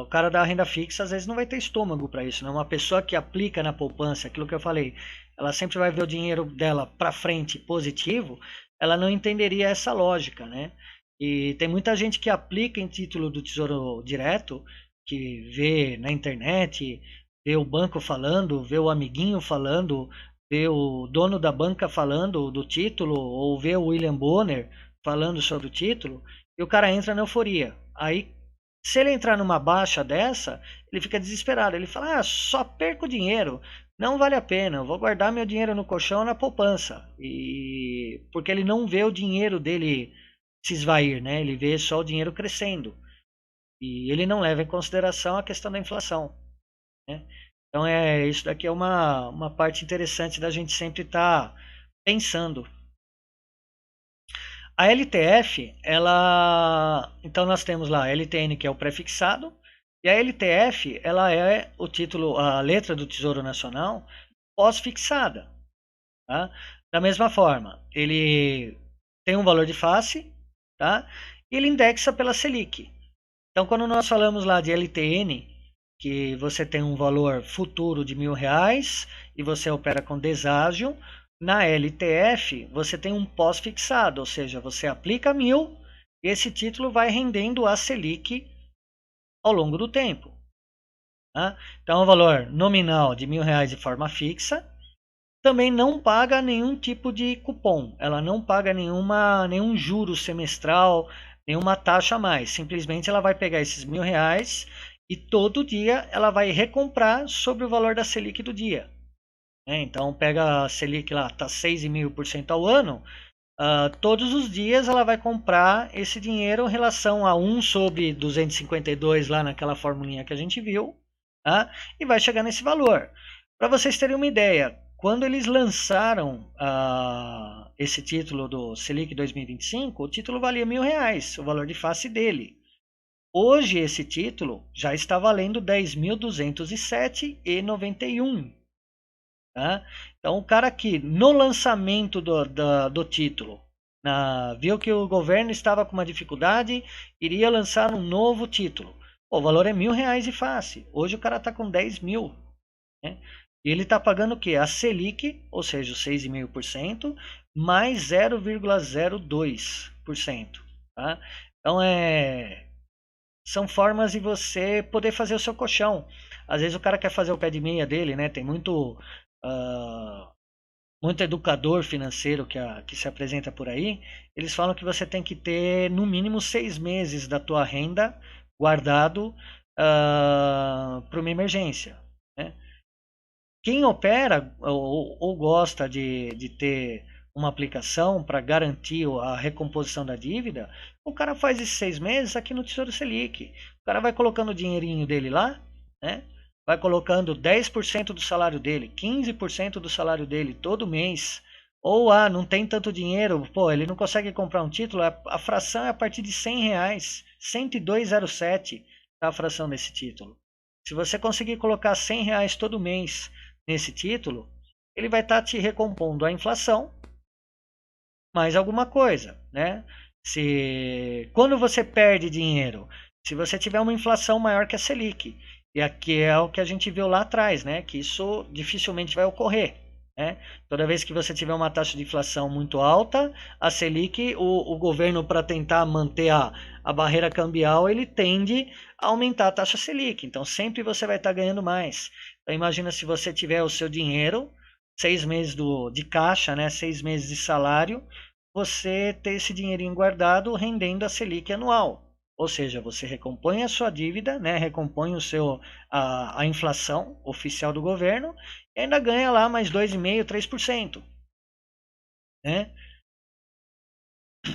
O cara da renda fixa às vezes não vai ter estômago para isso, né? Uma pessoa que aplica na poupança, aquilo que eu falei, ela sempre vai ver o dinheiro dela para frente positivo, ela não entenderia essa lógica, né? E tem muita gente que aplica em título do Tesouro Direto, que vê na internet, vê o banco falando, vê o amiguinho falando, vê o dono da banca falando do título, ou vê o William Bonner falando sobre o título, e o cara entra na euforia. Aí, se ele entrar numa baixa dessa, ele fica desesperado. Ele fala: só perco dinheiro, não vale a pena, eu vou guardar meu dinheiro no colchão ou na poupança. E porque ele não vê o dinheiro dele se esvair, né? Ele vê só o dinheiro crescendo. E ele não leva em consideração a questão da inflação, né? Então isso daqui é uma parte interessante da gente sempre estar pensando. A LTF, então nós temos lá a LTN, que é o prefixado, e a LTF, ela é o título, a letra do Tesouro Nacional pós-fixada, tá? Da mesma forma, ele tem um valor de face, tá? E ele indexa pela Selic. Então, quando nós falamos lá de LTN, que você tem um valor futuro de R$ 1.000 e você opera com deságio, na LTF você tem um pós-fixado, ou seja, você aplica 1.000 e esse título vai rendendo a Selic ao longo do tempo. Tá? Então, o valor nominal de R$ 1.000 de forma fixa, também não paga nenhum tipo de cupom, ela não paga nenhum juro semestral, nenhuma taxa a mais. Simplesmente ela vai pegar esses R$ 1.000 e todo dia ela vai recomprar sobre o valor da Selic do dia. Então pega a Selic lá, está 6,5% ao ano, todos os dias ela vai comprar esse dinheiro em relação a 1 sobre 252 lá naquela formulinha que a gente viu, tá? E vai chegar nesse valor. Para vocês terem uma ideia, quando eles lançaram esse título do Selic 2025, o título valia R$ 1.000, o valor de face dele. Hoje esse título já está valendo 10.207,91. Tá? Então o cara que no lançamento do título viu que o governo estava com uma dificuldade, iria lançar um novo título. O valor é R$ 1.000 e face. Hoje o cara está com 10 mil. Né? E ele está pagando o quê? A Selic, ou seja, os 6,5%, mais 0,02%. Tá? Então são formas de você poder fazer o seu colchão. Às vezes o cara quer fazer o pé de meia dele, né? Tem muito educador financeiro que se apresenta por aí. Eles falam que você tem que ter no mínimo 6 meses da tua renda guardado para uma emergência, né? Quem opera ou gosta de ter uma aplicação para garantir a recomposição da dívida, o cara faz esses 6 meses aqui no Tesouro Selic. O cara vai colocando o dinheirinho dele lá, né? Vai colocando 10% do salário dele, 15% do salário dele todo mês. Ou não tem tanto dinheiro, pô, ele não consegue comprar um título, a fração é a partir de R$ 100, 102,07 tá a fração desse título. Se você conseguir colocar R$ 100 todo mês nesse título, ele vai estar te recompondo a inflação mais alguma coisa, né? Quando você perde dinheiro, se você tiver uma inflação maior que a Selic, e aqui é o que a gente viu lá atrás, né? Que isso dificilmente vai ocorrer, né? Toda vez que você tiver uma taxa de inflação muito alta, a Selic, o governo, para tentar manter a barreira cambial, ele tende a aumentar a taxa Selic. Então sempre você vai estar ganhando mais. Então imagina se você tiver o seu dinheiro, 6 meses de caixa, né? 6 meses de salário, você ter esse dinheirinho guardado rendendo a Selic anual. Ou seja, você recompõe a sua dívida, né? Recompõe a inflação oficial do governo e ainda ganha lá mais 2,5%, 3%. Né? O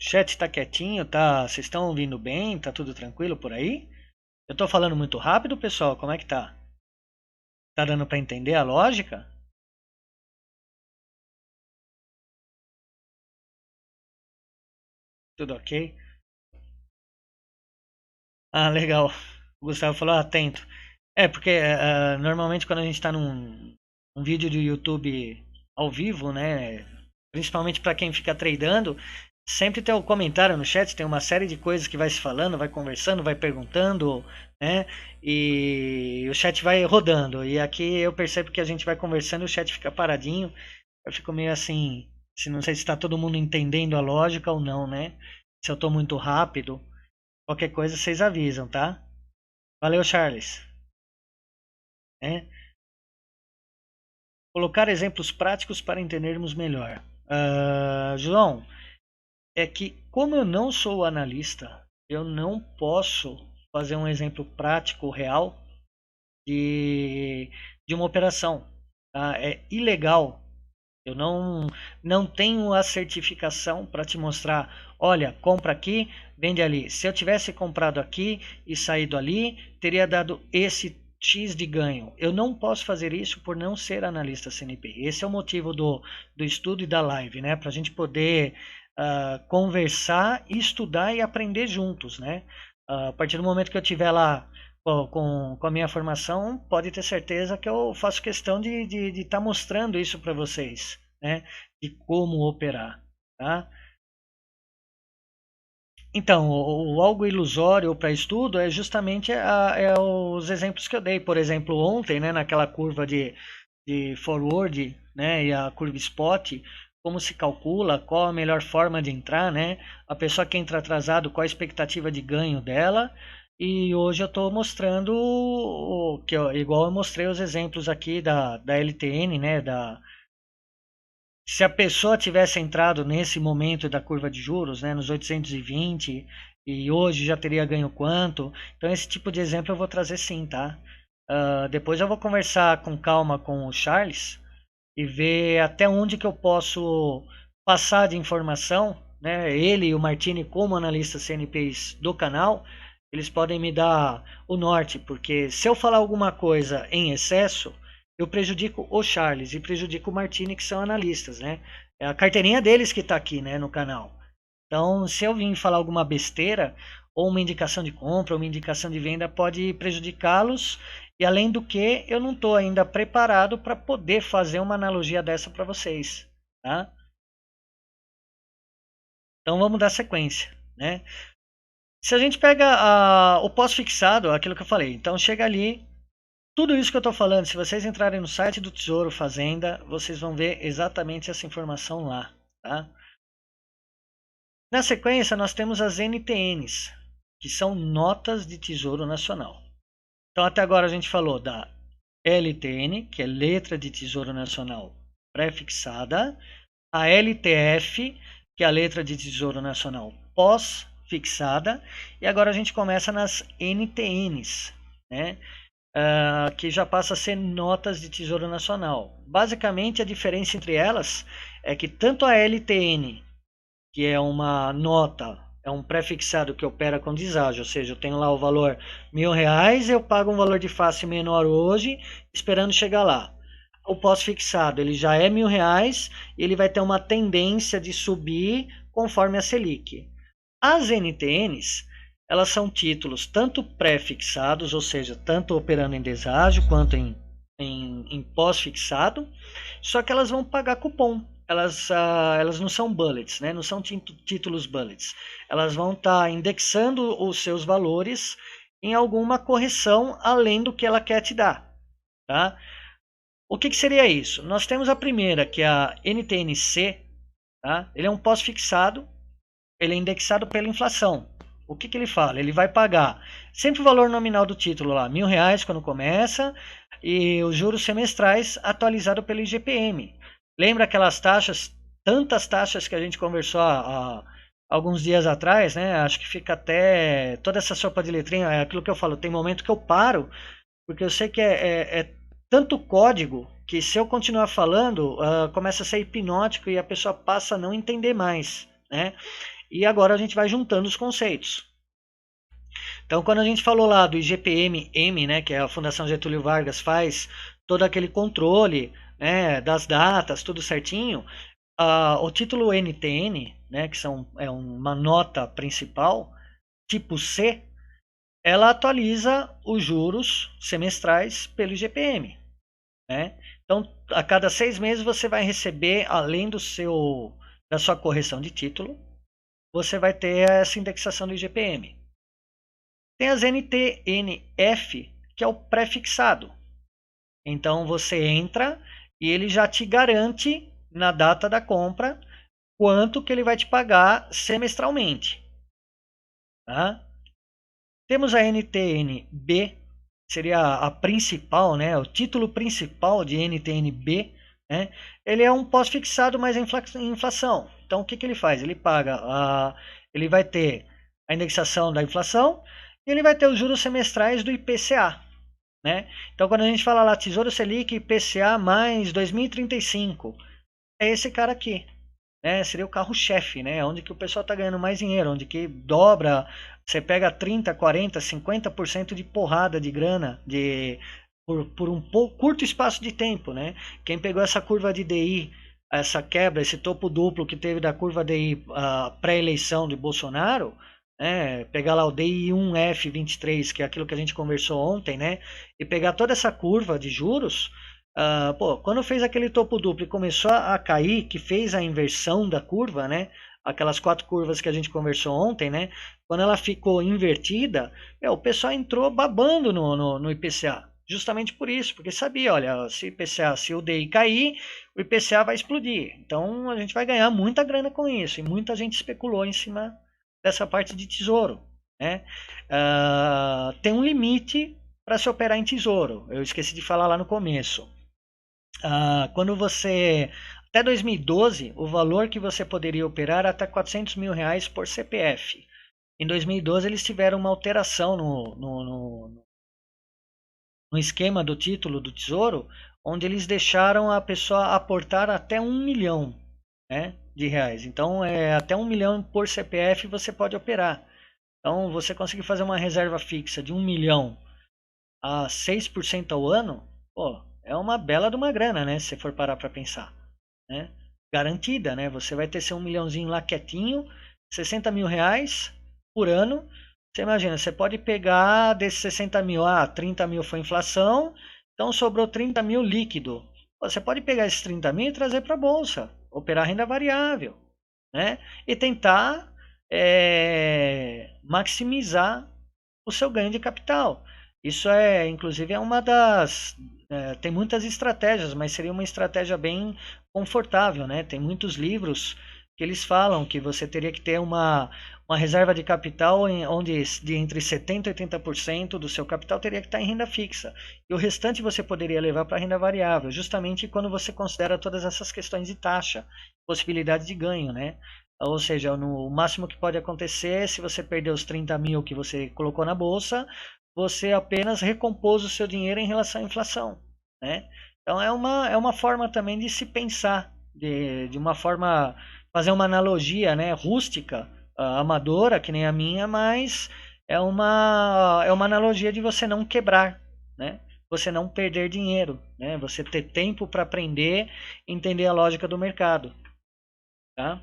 chat está quietinho, tá? Vocês estão ouvindo bem? Tá tudo tranquilo por aí? Eu estou falando muito rápido, pessoal? Como é que tá? Tá dando para entender a lógica? Tudo ok? Legal. O Gustavo falou atento. Porque normalmente quando a gente está um vídeo do YouTube ao vivo, né? Principalmente para quem fica tradando, sempre tem um comentário no chat, tem uma série de coisas que vai se falando, vai conversando, vai perguntando, né? E o chat vai rodando. E aqui eu percebo que a gente vai conversando e o chat fica paradinho. Eu fico meio assim, se não sei se está todo mundo entendendo a lógica ou não, né? Se eu estou muito rápido, qualquer coisa vocês avisam, tá? Valeu, Charles. É. Colocar exemplos práticos para entendermos melhor. João, é que como eu não sou analista, eu não posso fazer um exemplo prático real de, de uma operação. Tá? É ilegal. Eu não tenho a certificação para te mostrar, olha, compra aqui, vende ali. Se eu tivesse comprado aqui e saído ali, teria dado esse X de ganho. Eu não posso fazer isso por não ser analista CNP. Esse é o motivo do estudo e da live, né? Para a gente poder conversar, estudar e aprender juntos, né? A partir do momento que eu estiver lá com a minha formação, pode ter certeza que eu faço questão de estar mostrando isso para vocês, né? De como operar, tá? Então, o algo ilusório para estudo é justamente os exemplos que eu dei. Por exemplo, ontem, né, naquela curva de forward, né, e a curva spot, como se calcula, qual a melhor forma de entrar, né? A pessoa que entra atrasado, qual a expectativa de ganho dela. E hoje eu estou mostrando igual eu mostrei os exemplos aqui da LTN, né? Se a pessoa tivesse entrado nesse momento da curva de juros, né, nos 820, e hoje já teria ganho quanto. Então esse tipo de exemplo eu vou trazer sim, tá? Depois eu vou conversar com calma com o Charles e ver até onde que eu posso passar de informação, né? Ele e o Martini, como analistas CNPs do canal, eles podem me dar o norte, porque se eu falar alguma coisa em excesso, eu prejudico o Charles e prejudico o Martini, que são analistas, né? É a carteirinha deles que está aqui, né, no canal. Então, se eu vim falar alguma besteira, ou uma indicação de compra, ou uma indicação de venda, pode prejudicá-los. E além do que, eu não estou ainda preparado para poder fazer uma analogia dessa para vocês, tá? Então vamos dar sequência, né? Se a gente pega o pós-fixado, aquilo que eu falei, então chega ali, tudo isso que eu estou falando, se vocês entrarem no site do Tesouro Fazenda, vocês vão ver exatamente essa informação lá, tá? Na sequência, nós temos as NTNs, que são notas de Tesouro Nacional. Então, até agora a gente falou da LTN, que é letra de Tesouro Nacional pré-fixada, a LTF, que é a letra de Tesouro Nacional pós-fixada, e agora a gente começa nas NTNs, né? Que já passa a ser notas de Tesouro Nacional. Basicamente, a diferença entre elas é que tanto a LTN, que é uma nota, é um pré-fixado que opera com deságio, ou seja, eu tenho lá o valor R$ 1.000, eu pago um valor de face menor hoje, esperando chegar lá. O pós-fixado, ele já é R$ 1.000 e ele vai ter uma tendência de subir conforme a Selic. As NTNs, elas são títulos tanto pré-fixados, ou seja, tanto operando em deságio quanto em pós-fixado, só que elas vão pagar cupom. Elas não são bullets, né? Não são títulos bullets. Elas vão estar indexando os seus valores em alguma correção além do que ela quer te dar. Tá? O que seria isso? Nós temos a primeira, que é a NTNC. Tá? Ele é um pós-fixado, ele é indexado pela inflação. O que ele fala? Ele vai pagar sempre o valor nominal do título lá, R$ 1.000 quando começa, e os juros semestrais atualizado pelo IGPM. Lembra aquelas taxas, tantas taxas que a gente conversou há alguns dias atrás, né? Acho que fica até toda essa sopa de letrinha, é aquilo que eu falo, tem momento que eu paro, porque eu sei que é tanto código que se eu continuar falando, começa a ser hipnótico e a pessoa passa a não entender mais, né? E agora a gente vai juntando os conceitos. Então, quando a gente falou lá do IGPM-M, né, que é a Fundação Getúlio Vargas faz todo aquele controle, né, das datas, tudo certinho, o título NTN, né, que é uma nota principal, tipo C, ela atualiza os juros semestrais pelo IGPM. Né? Então, a cada 6 meses você vai receber, além da sua correção de título, você vai ter essa indexação do IGPM. Tem as NTNF, que é o pré-fixado. Então você entra e ele já te garante na data da compra quanto que ele vai te pagar semestralmente. Tá? Temos a NTN-B, seria a principal, né? O título principal de NTN-B, né? Ele é um pós-fixado mais inflação. Então o que ele faz? Ele ele vai ter a indexação da inflação e ele vai ter os juros semestrais do IPCA. Né? Então, quando a gente fala lá Tesouro Selic IPCA mais 2035, é esse cara aqui. Né? Seria o carro-chefe, né? Onde que o pessoal está ganhando mais dinheiro, onde que dobra, você pega 30, 40, 50% de porrada de grana por um curto espaço de tempo. Né? Quem pegou essa curva de DI, essa quebra, esse topo duplo que teve da curva DI pré-eleição de Bolsonaro, pegar lá o DI1F23, que é aquilo que a gente conversou ontem, né? E pegar toda essa curva de juros, quando fez aquele topo duplo e começou a cair, que fez a inversão da curva, né? Aquelas 4 curvas que a gente conversou ontem, né? Quando ela ficou invertida, o pessoal entrou babando no IPCA. Justamente por isso, porque sabia, olha, se o DI cair, o IPCA vai explodir. Então a gente vai ganhar muita grana com isso. E muita gente especulou em cima dessa parte de tesouro. Né? Tem um limite para se operar em tesouro. Eu esqueci de falar lá no começo. Quando você... Até 2012, o valor que você poderia operar era até R$400 mil por CPF. Em 2012, eles tiveram uma alteração no esquema do título do tesouro, onde eles deixaram a pessoa aportar até 1 milhão, né, de reais. Então, até 1 milhão por CPF você pode operar. Então, você conseguir fazer uma reserva fixa de 1 milhão a 6% ao ano, pô, é uma bela de uma grana, né? Se você for parar para pensar. Né? Garantida, né? Você vai ter seu 1 milhãozinho lá quietinho, 60 mil reais por ano. Você imagina, você pode pegar desses 60 mil, 30 mil foi inflação, então sobrou 30 mil líquido. Você pode pegar esses 30 mil e trazer para a bolsa, operar renda variável, né? E tentar maximizar o seu ganho de capital. Isso inclusive, é uma das... tem muitas estratégias, mas seria uma estratégia bem confortável, né? Tem muitos livros que eles falam que você teria que ter uma reserva de capital onde de entre 70% e 80% do seu capital teria que estar em renda fixa. E o restante você poderia levar para renda variável, justamente quando você considera todas essas questões de taxa, possibilidade de ganho, né? Ou seja, o máximo que pode acontecer, se você perder os 30 mil que você colocou na bolsa, você apenas recompôs o seu dinheiro em relação à inflação. Né? Então é uma forma também de se pensar, de uma forma, fazer uma analogia, né, rústica, amadora, que nem a minha, mas é uma analogia de você não quebrar, né? Você não perder dinheiro, né? Você ter tempo para aprender, entender a lógica do mercado. Tá?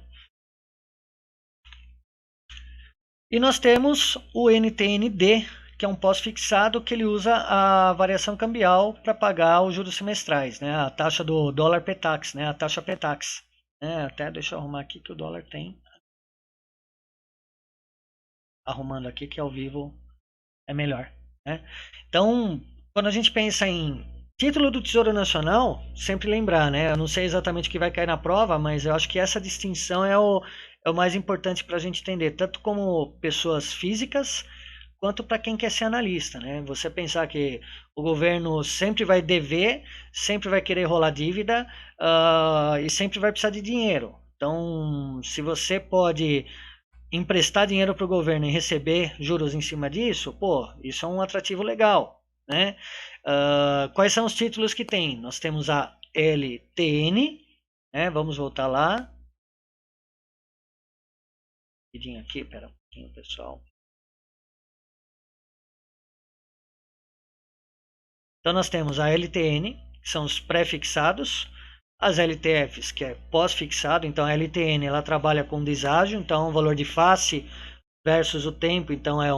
E nós temos o NTN-D, que é um pós-fixado que ele usa a variação cambial para pagar os juros semestrais, né? A taxa do dólar Petax, né? A taxa Petax. Até deixa eu arrumar aqui que o dólar tem. Arrumando aqui que ao vivo é melhor. Né? Então, quando a gente pensa em título do Tesouro Nacional, sempre lembrar, né? Eu não sei exatamente o que vai cair na prova, mas eu acho que essa distinção é o mais importante para a gente entender, tanto como pessoas físicas, quanto para quem quer ser analista, né? Você pensar que o governo sempre vai dever, sempre vai querer rolar dívida e sempre vai precisar de dinheiro. Então, se você pode emprestar dinheiro para o governo e receber juros em cima disso, pô, isso é um atrativo legal, né? Quais são os títulos que tem? Nós temos a LTN, né? Vamos voltar lá. Rapidinho aqui, pera um pouquinho, pessoal. Então nós temos a LTN, que são os pré-fixados, as LTFs, que é pós-fixado. Então a LTN ela trabalha com deságio, então o valor de face versus o tempo, então é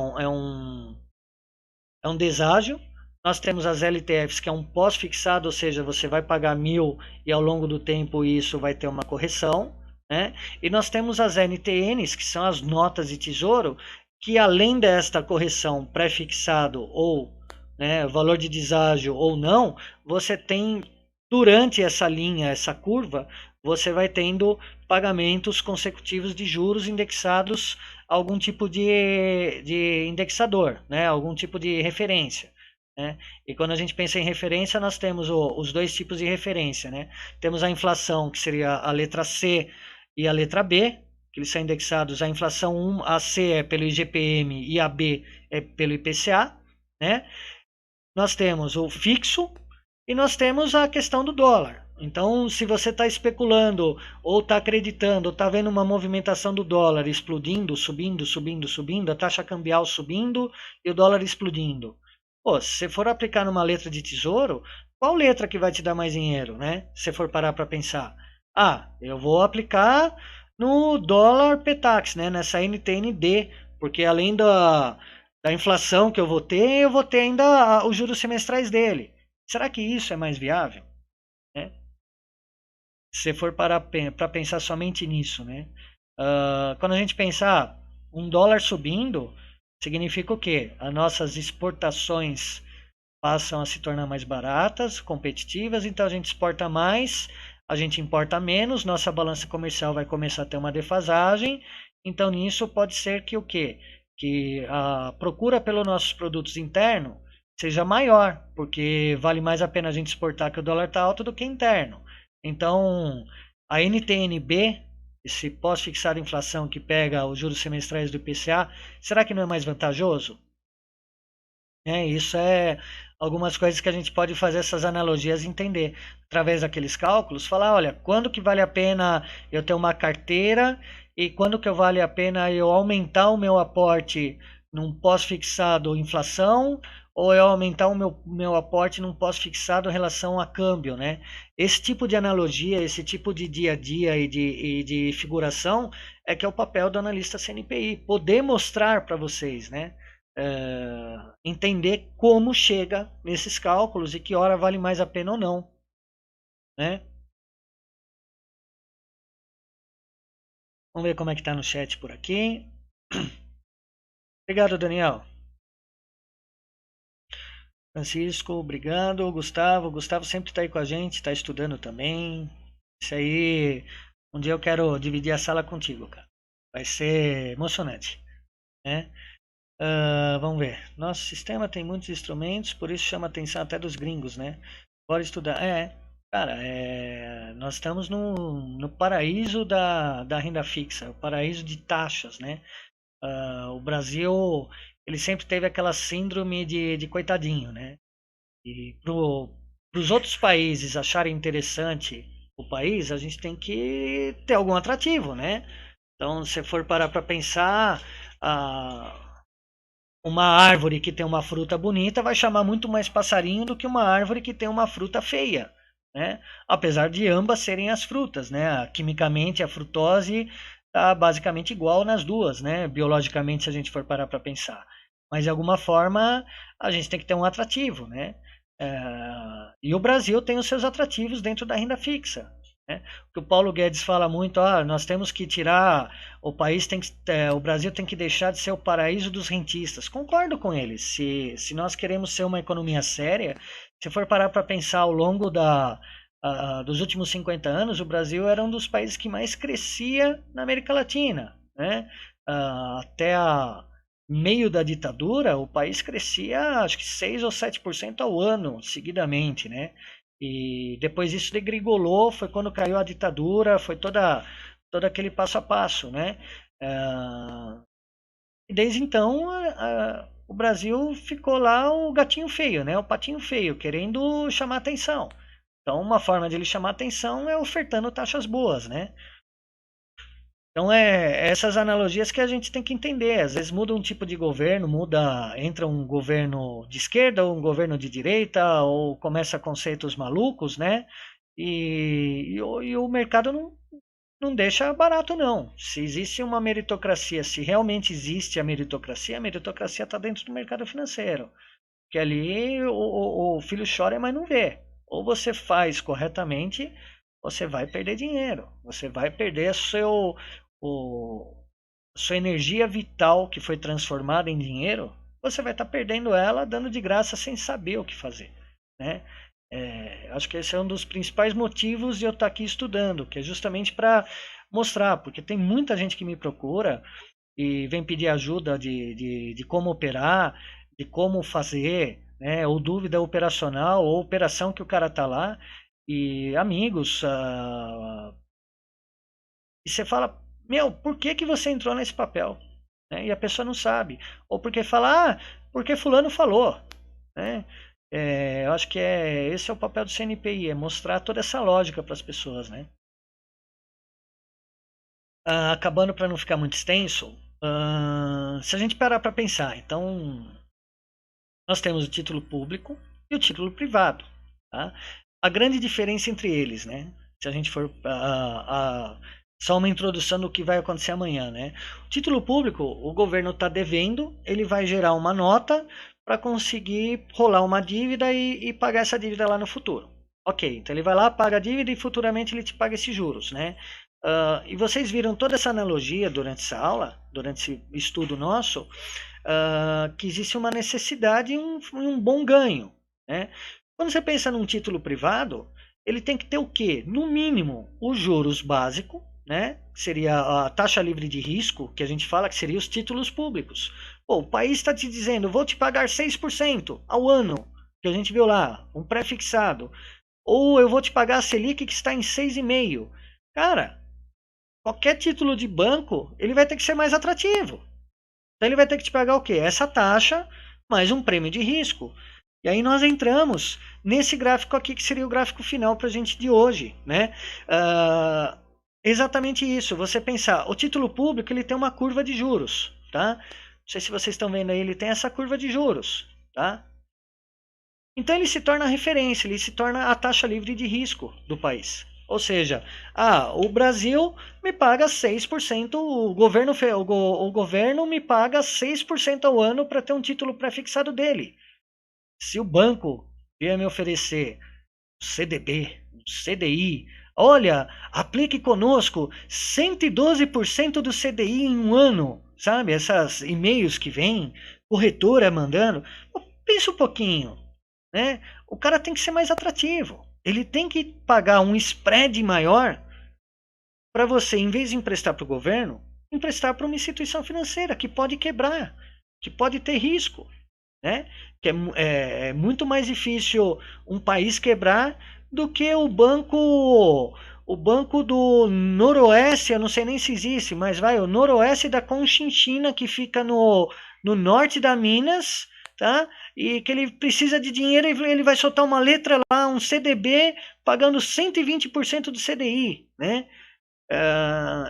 um deságio. Nós temos as LTFs, que é um pós-fixado, ou seja, você vai pagar 1.000 e ao longo do tempo isso vai ter uma correção, né? E nós temos as NTNs, que são as notas de tesouro, que além desta correção pré-fixado ou, né, valor de deságio ou não, você tem durante essa linha, essa curva, você vai tendo pagamentos consecutivos de juros indexados a algum tipo de indexador, né? Algum tipo de referência. Né? E quando a gente pensa em referência, nós temos os dois tipos de referência. Né? Temos a inflação, que seria a letra C e a letra B, que eles são indexados. A inflação 1, a C é pelo IGPM e a B é pelo IPCA. Né? Nós temos o fixo e nós temos a questão do dólar. Então, se você está especulando, ou está acreditando, ou está vendo uma movimentação do dólar explodindo, subindo, subindo, subindo, a taxa cambial subindo e o dólar explodindo. Pô, se você for aplicar numa letra de tesouro, qual letra que vai te dar mais dinheiro, né? Se você for parar para pensar. Ah, eu vou aplicar no dólar Petax, né? Nessa NTND, porque além da inflação que eu vou ter ainda os juros semestrais dele. Será que isso é mais viável? Né? Se você for parar para pensar somente nisso, né? Quando a gente pensar um dólar subindo, significa o quê? As nossas exportações passam a se tornar mais baratas, competitivas, então a gente exporta mais, a gente importa menos, nossa balança comercial vai começar a ter uma defasagem, então nisso pode ser que o quê? Que a procura pelos nossos produtos internos seja maior, porque vale mais a pena a gente exportar que o dólar está alto do que interno. Então, a NTN-B, esse pós-fixado inflação que pega os juros semestrais do IPCA, será que não é mais vantajoso? Isso é algumas coisas que a gente pode fazer essas analogias e entender através daqueles cálculos, falar, olha, quando que vale a pena eu ter uma carteira e quando que vale a pena eu aumentar o meu aporte num pós-fixado inflação ou eu aumentar o meu aporte num pós-fixado em relação a câmbio, né? Esse tipo de analogia, esse tipo de dia a dia e de figuração é que é o papel do analista CNPI, poder mostrar para vocês, né? Entender como chega nesses cálculos e que hora vale mais a pena ou não, né? Vamos ver como é que está no chat por aqui. Obrigado, Daniel. Francisco, obrigado. Gustavo sempre está aí com a gente, está estudando também. Isso aí, um dia eu quero dividir a sala contigo, cara. Vai ser emocionante, né? Vamos ver. Nosso sistema tem muitos instrumentos, por isso chama a atenção até dos gringos, né? Bora estudar. Cara, nós estamos no paraíso da renda fixa, o paraíso de taxas, né? O Brasil, ele sempre teve aquela síndrome de coitadinho, né? E para os outros países acharem interessante o país, a gente tem que ter algum atrativo, né? Então, se for parar para pensar, uma árvore que tem uma fruta bonita vai chamar muito mais passarinho do que uma árvore que tem uma fruta feia, né? Apesar de ambas serem as frutas, né? Quimicamente a frutose está basicamente igual nas duas, né? Biologicamente, se a gente for parar para pensar. Mas de alguma forma a gente tem que ter um atrativo, né? E o Brasil tem os seus atrativos dentro da renda fixa. Né? O que o Paulo Guedes fala muito, nós temos que tirar, o Brasil tem que deixar de ser o paraíso dos rentistas. Concordo com ele. Se nós queremos ser uma economia séria, se for parar para pensar ao longo dos últimos 50 anos, o Brasil era um dos países que mais crescia na América Latina. Né? Até a meio da ditadura, o país crescia acho que 6 ou 7% ao ano, seguidamente, né? E depois isso degringolou, foi quando caiu a ditadura, foi todo aquele passo a passo, né? E desde então, o Brasil ficou lá o gatinho feio, né? O patinho feio, querendo chamar atenção. Então, uma forma de ele chamar atenção é ofertando taxas boas, né? Então essas analogias que a gente tem que entender. Às vezes muda um tipo de governo, entra um governo de esquerda ou um governo de direita, ou começa conceitos malucos, né? E o mercado não deixa barato, não. Se existe uma meritocracia, se realmente existe a meritocracia está dentro do mercado financeiro. que ali o filho chora, mas não vê. Ou você faz corretamente, você vai perder dinheiro. Você vai perder a sua energia vital que foi transformada em dinheiro. Você vai estar perdendo ela dando de graça sem saber o que fazer, né? Acho que esse é um dos principais motivos de eu estar aqui estudando, que é justamente para mostrar, porque tem muita gente que me procura e vem pedir ajuda de como operar, de como fazer, né, ou dúvida operacional, ou operação que o cara tá lá, e amigos, e você fala, meu, por que que você entrou nesse papel? Né? E a pessoa não sabe. Ou porque fala, porque fulano falou. Né? Eu acho que esse é o papel do CNPI, é mostrar toda essa lógica para as pessoas, né? Acabando para não ficar muito extenso, se a gente parar para pensar, então nós temos o título público e o título privado. Tá? A grande diferença entre eles, né? Se a gente for só uma introdução do que vai acontecer amanhã, né? O título público, o governo está devendo, ele vai gerar uma nota para conseguir rolar uma dívida e pagar essa dívida lá no futuro. Ok, então ele vai lá, paga a dívida e futuramente ele te paga esses juros, né? E vocês viram toda essa analogia durante essa aula, durante esse estudo nosso, que existe uma necessidade e um bom ganho, né? Quando você pensa num título privado, ele tem que ter o quê? No mínimo, os juros básicos, né? Que seria a taxa livre de risco, que a gente fala que seria os títulos públicos. Pô, o país está te dizendo, vou te pagar 6% ao ano, que a gente viu lá, um pré-fixado. Ou eu vou te pagar a Selic que está em 6,5%. Cara, qualquer título de banco, ele vai ter que ser mais atrativo. Então ele vai ter que te pagar o quê? Essa taxa mais um prêmio de risco. E aí nós entramos nesse gráfico aqui, que seria o gráfico final para a gente de hoje, né? Exatamente isso. Você pensar, o título público ele tem uma curva de juros, tá? Não sei se vocês estão vendo aí, ele tem essa curva de juros, tá? Então ele se torna a referência, ele se torna a taxa livre de risco do país. Ou seja, o Brasil me paga 6%, o governo me paga 6% ao ano para ter um título pré-fixado dele. Se o banco vier me oferecer um CDB, um CDI, olha, aplique conosco 112% do CDI em um ano, sabe? Essas e-mails que vêm, corretora mandando. Pensa um pouquinho, né? O cara tem que ser mais atrativo. Ele tem que pagar um spread maior para você, em vez de emprestar para o governo, emprestar para uma instituição financeira que pode quebrar, que pode ter risco, né? Que é muito mais difícil um país quebrar do que o banco do Noroeste, eu não sei nem se existe, mas vai, o Noroeste da Conchinchina, que fica no norte da Minas, tá? E que ele precisa de dinheiro e ele vai soltar uma letra lá, um CDB, pagando 120% do CDI, né?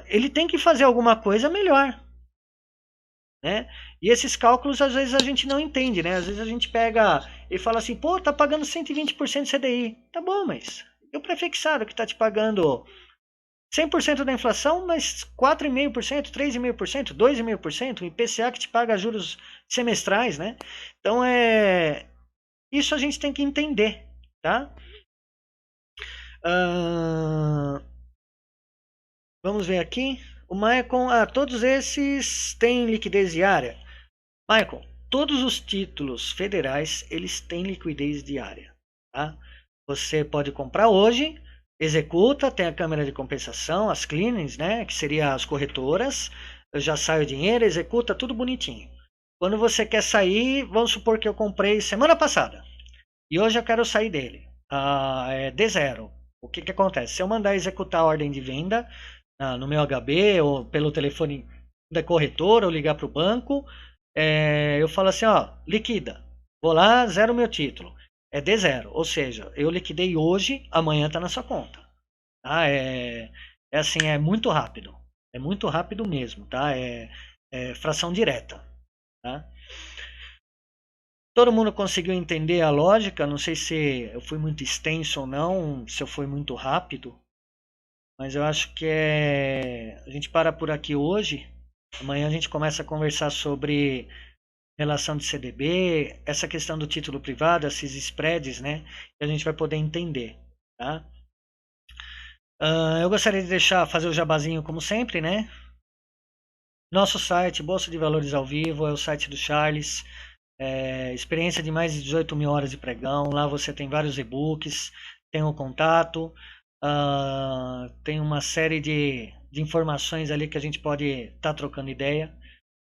Ele tem que fazer alguma coisa melhor, né? E esses cálculos às vezes a gente não entende, né? Às vezes a gente pega e fala assim, pô, tá pagando 120% de CDI. Tá bom, mas e o prefixado que tá te pagando 100% da inflação, mas 4,5%, 3,5%, 2,5%, o IPCA que te paga juros semestrais, né? Então isso a gente tem que entender, tá? Vamos ver aqui. O Maicon, todos esses têm liquidez diária. Maicon, todos os títulos federais, eles têm liquidez diária, tá? Você pode comprar hoje, executa, tem a câmera de compensação, as cleanings, né, que seriam as corretoras, já sai o dinheiro, executa tudo bonitinho. Quando você quer sair, vamos supor que eu comprei semana passada e hoje eu quero sair dele, é D0. O que acontece? Se eu mandar executar a ordem de venda no meu HB ou pelo telefone da corretora ou ligar para o banco, eu falo assim, liquida. Vou lá, zero meu título. É D0, ou seja, eu liquidei hoje, amanhã está na sua conta. Tá? Assim, é muito rápido. É muito rápido mesmo, tá? É fração direta, tá? Todo mundo conseguiu entender a lógica? Não sei se eu fui muito extenso ou não, se eu fui muito rápido, mas eu acho que a gente para por aqui hoje. Amanhã a gente começa a conversar sobre relação de CDB, essa questão do título privado, esses spreads, né? Que a gente vai poder entender, tá? Eu gostaria de fazer o jabazinho como sempre, né? Nosso site, Bolsa de Valores ao Vivo, é o site do Charles. Experiência de mais de 18 mil horas de pregão. Lá você tem vários e-books, tem o contato, tem uma série de informações ali que a gente pode estar trocando ideia.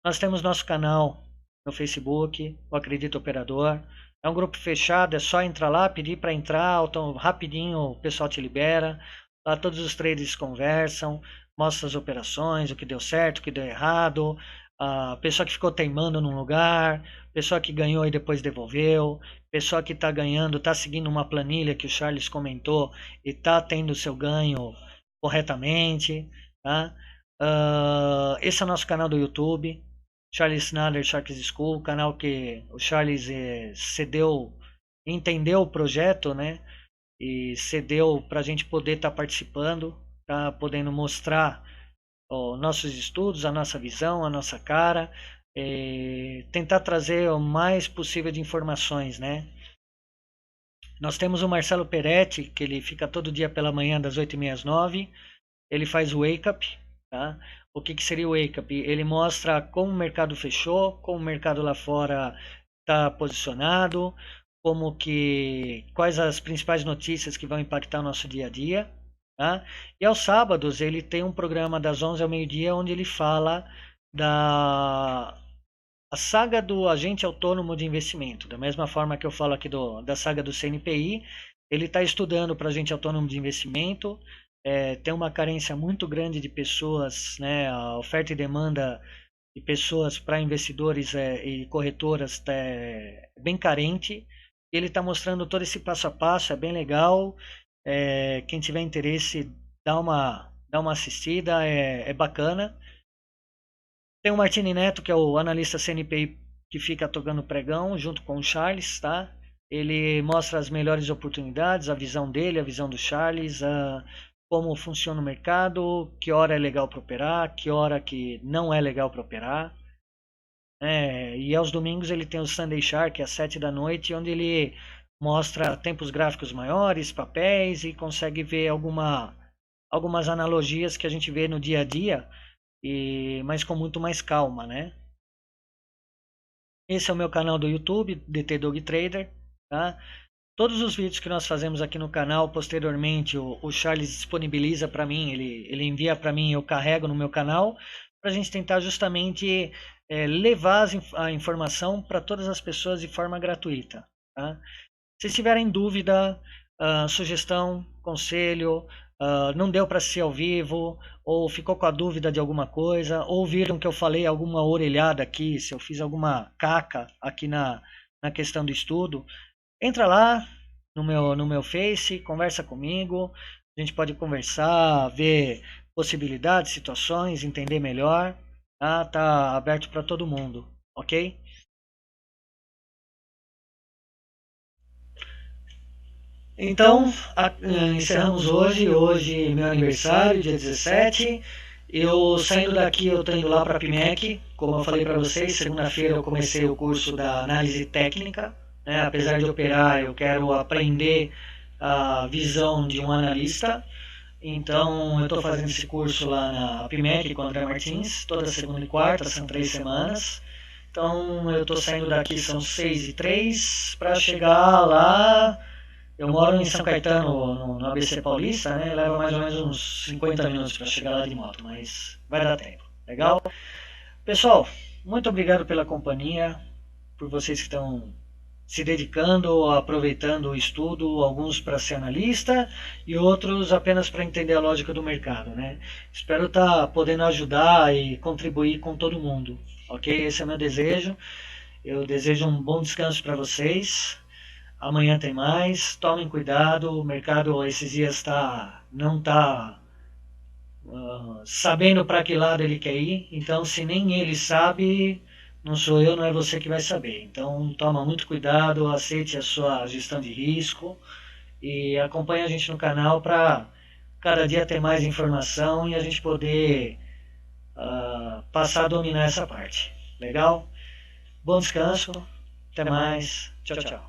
Nós temos nosso canal no Facebook, o Acredito Operador. É um grupo fechado, é só entrar lá, pedir para entrar, então rapidinho o pessoal te libera. Lá todos os traders conversam, mostram as operações, o que deu certo, o que deu errado, a pessoa que ficou teimando num lugar, pessoa que ganhou e depois devolveu, pessoa que está ganhando, está seguindo uma planilha que o Charles comentou e está tendo seu ganho corretamente. Tá? Esse é o nosso canal do YouTube, Charles Nader Sharks School, canal que o Charles entendeu o projeto, né? E cedeu para a gente poder estar participando, tá podendo mostrar nossos estudos, a nossa visão, a nossa cara, tentar trazer o mais possível de informações, né? Nós temos o Marcelo Peretti, que ele fica todo dia pela manhã das 8h30 às 9h, ele faz o Wake Up, tá? O que seria o Wake Up? Ele mostra como o mercado fechou, como o mercado lá fora está posicionado, quais as principais notícias que vão impactar o nosso dia a dia. Tá? E aos sábados ele tem um programa das 11 ao meio-dia onde ele fala a saga do agente autônomo de investimento. Da mesma forma que eu falo aqui da saga do CNPI, ele está estudando para agente autônomo de investimento. Tem uma carência muito grande de pessoas, né? A oferta e demanda de pessoas para investidores e corretoras é bem carente. Ele está mostrando todo esse passo a passo, é bem legal. Quem tiver interesse, dá uma assistida, é bacana. Tem o Martini Neto, que é o analista CNPI que fica tocando pregão junto com o Charles, tá? Ele mostra as melhores oportunidades, a visão dele, a visão do Charles, como funciona o mercado, que hora é legal para operar, que hora que não é legal para operar. E aos domingos ele tem o Sunday Shark às 7 da noite, onde ele mostra tempos gráficos maiores, papéis e consegue ver algumas analogias que a gente vê no dia a dia, mas com muito mais calma, né? Esse é o meu canal do YouTube, DT Dog Trader, tá? Todos os vídeos que nós fazemos aqui no canal, posteriormente o Charles disponibiliza para mim, ele envia para mim, eu carrego no meu canal, para a gente tentar justamente levar a informação para todas as pessoas de forma gratuita. Tá? Se tiverem dúvida, sugestão, conselho, não deu para assistir ao vivo, ou ficou com a dúvida de alguma coisa, ou viram que eu falei alguma orelhada aqui, se eu fiz alguma caca aqui na questão do estudo, entra lá no meu Face, conversa comigo, a gente pode conversar, ver possibilidades, situações, entender melhor, tá aberto para todo mundo, ok? Então, encerramos hoje meu aniversário, dia 17. Eu saindo daqui, eu tô indo lá para a PIMEC, como eu falei para vocês, segunda-feira eu comecei o curso da análise técnica, né? Apesar de operar, eu quero aprender a visão de um analista. Então, eu estou fazendo esse curso lá na PIMEC com o André Martins, toda segunda e quarta, são 3 semanas. Então, eu estou saindo daqui, são 6h03, para chegar lá. Eu moro em São Caetano, no ABC Paulista, né? Leva mais ou menos uns 50 minutos para chegar lá de moto, mas vai dar tempo. Legal? Pessoal, muito obrigado pela companhia, por vocês que estão se dedicando, aproveitando o estudo, alguns para ser analista e outros apenas para entender a lógica do mercado, né? Espero estar podendo ajudar e contribuir com todo mundo, ok? Esse é o meu desejo. Eu desejo um bom descanso para vocês. Amanhã tem mais. Tomem cuidado. O mercado esses dias não está sabendo para que lado ele quer ir. Então, se nem ele sabe, não sou eu, não é você que vai saber. Então, toma muito cuidado, aceite a sua gestão de risco e acompanhe a gente no canal para cada dia ter mais informação e a gente poder passar a dominar essa parte. Legal? Bom descanso. Até mais. Tchau, tchau.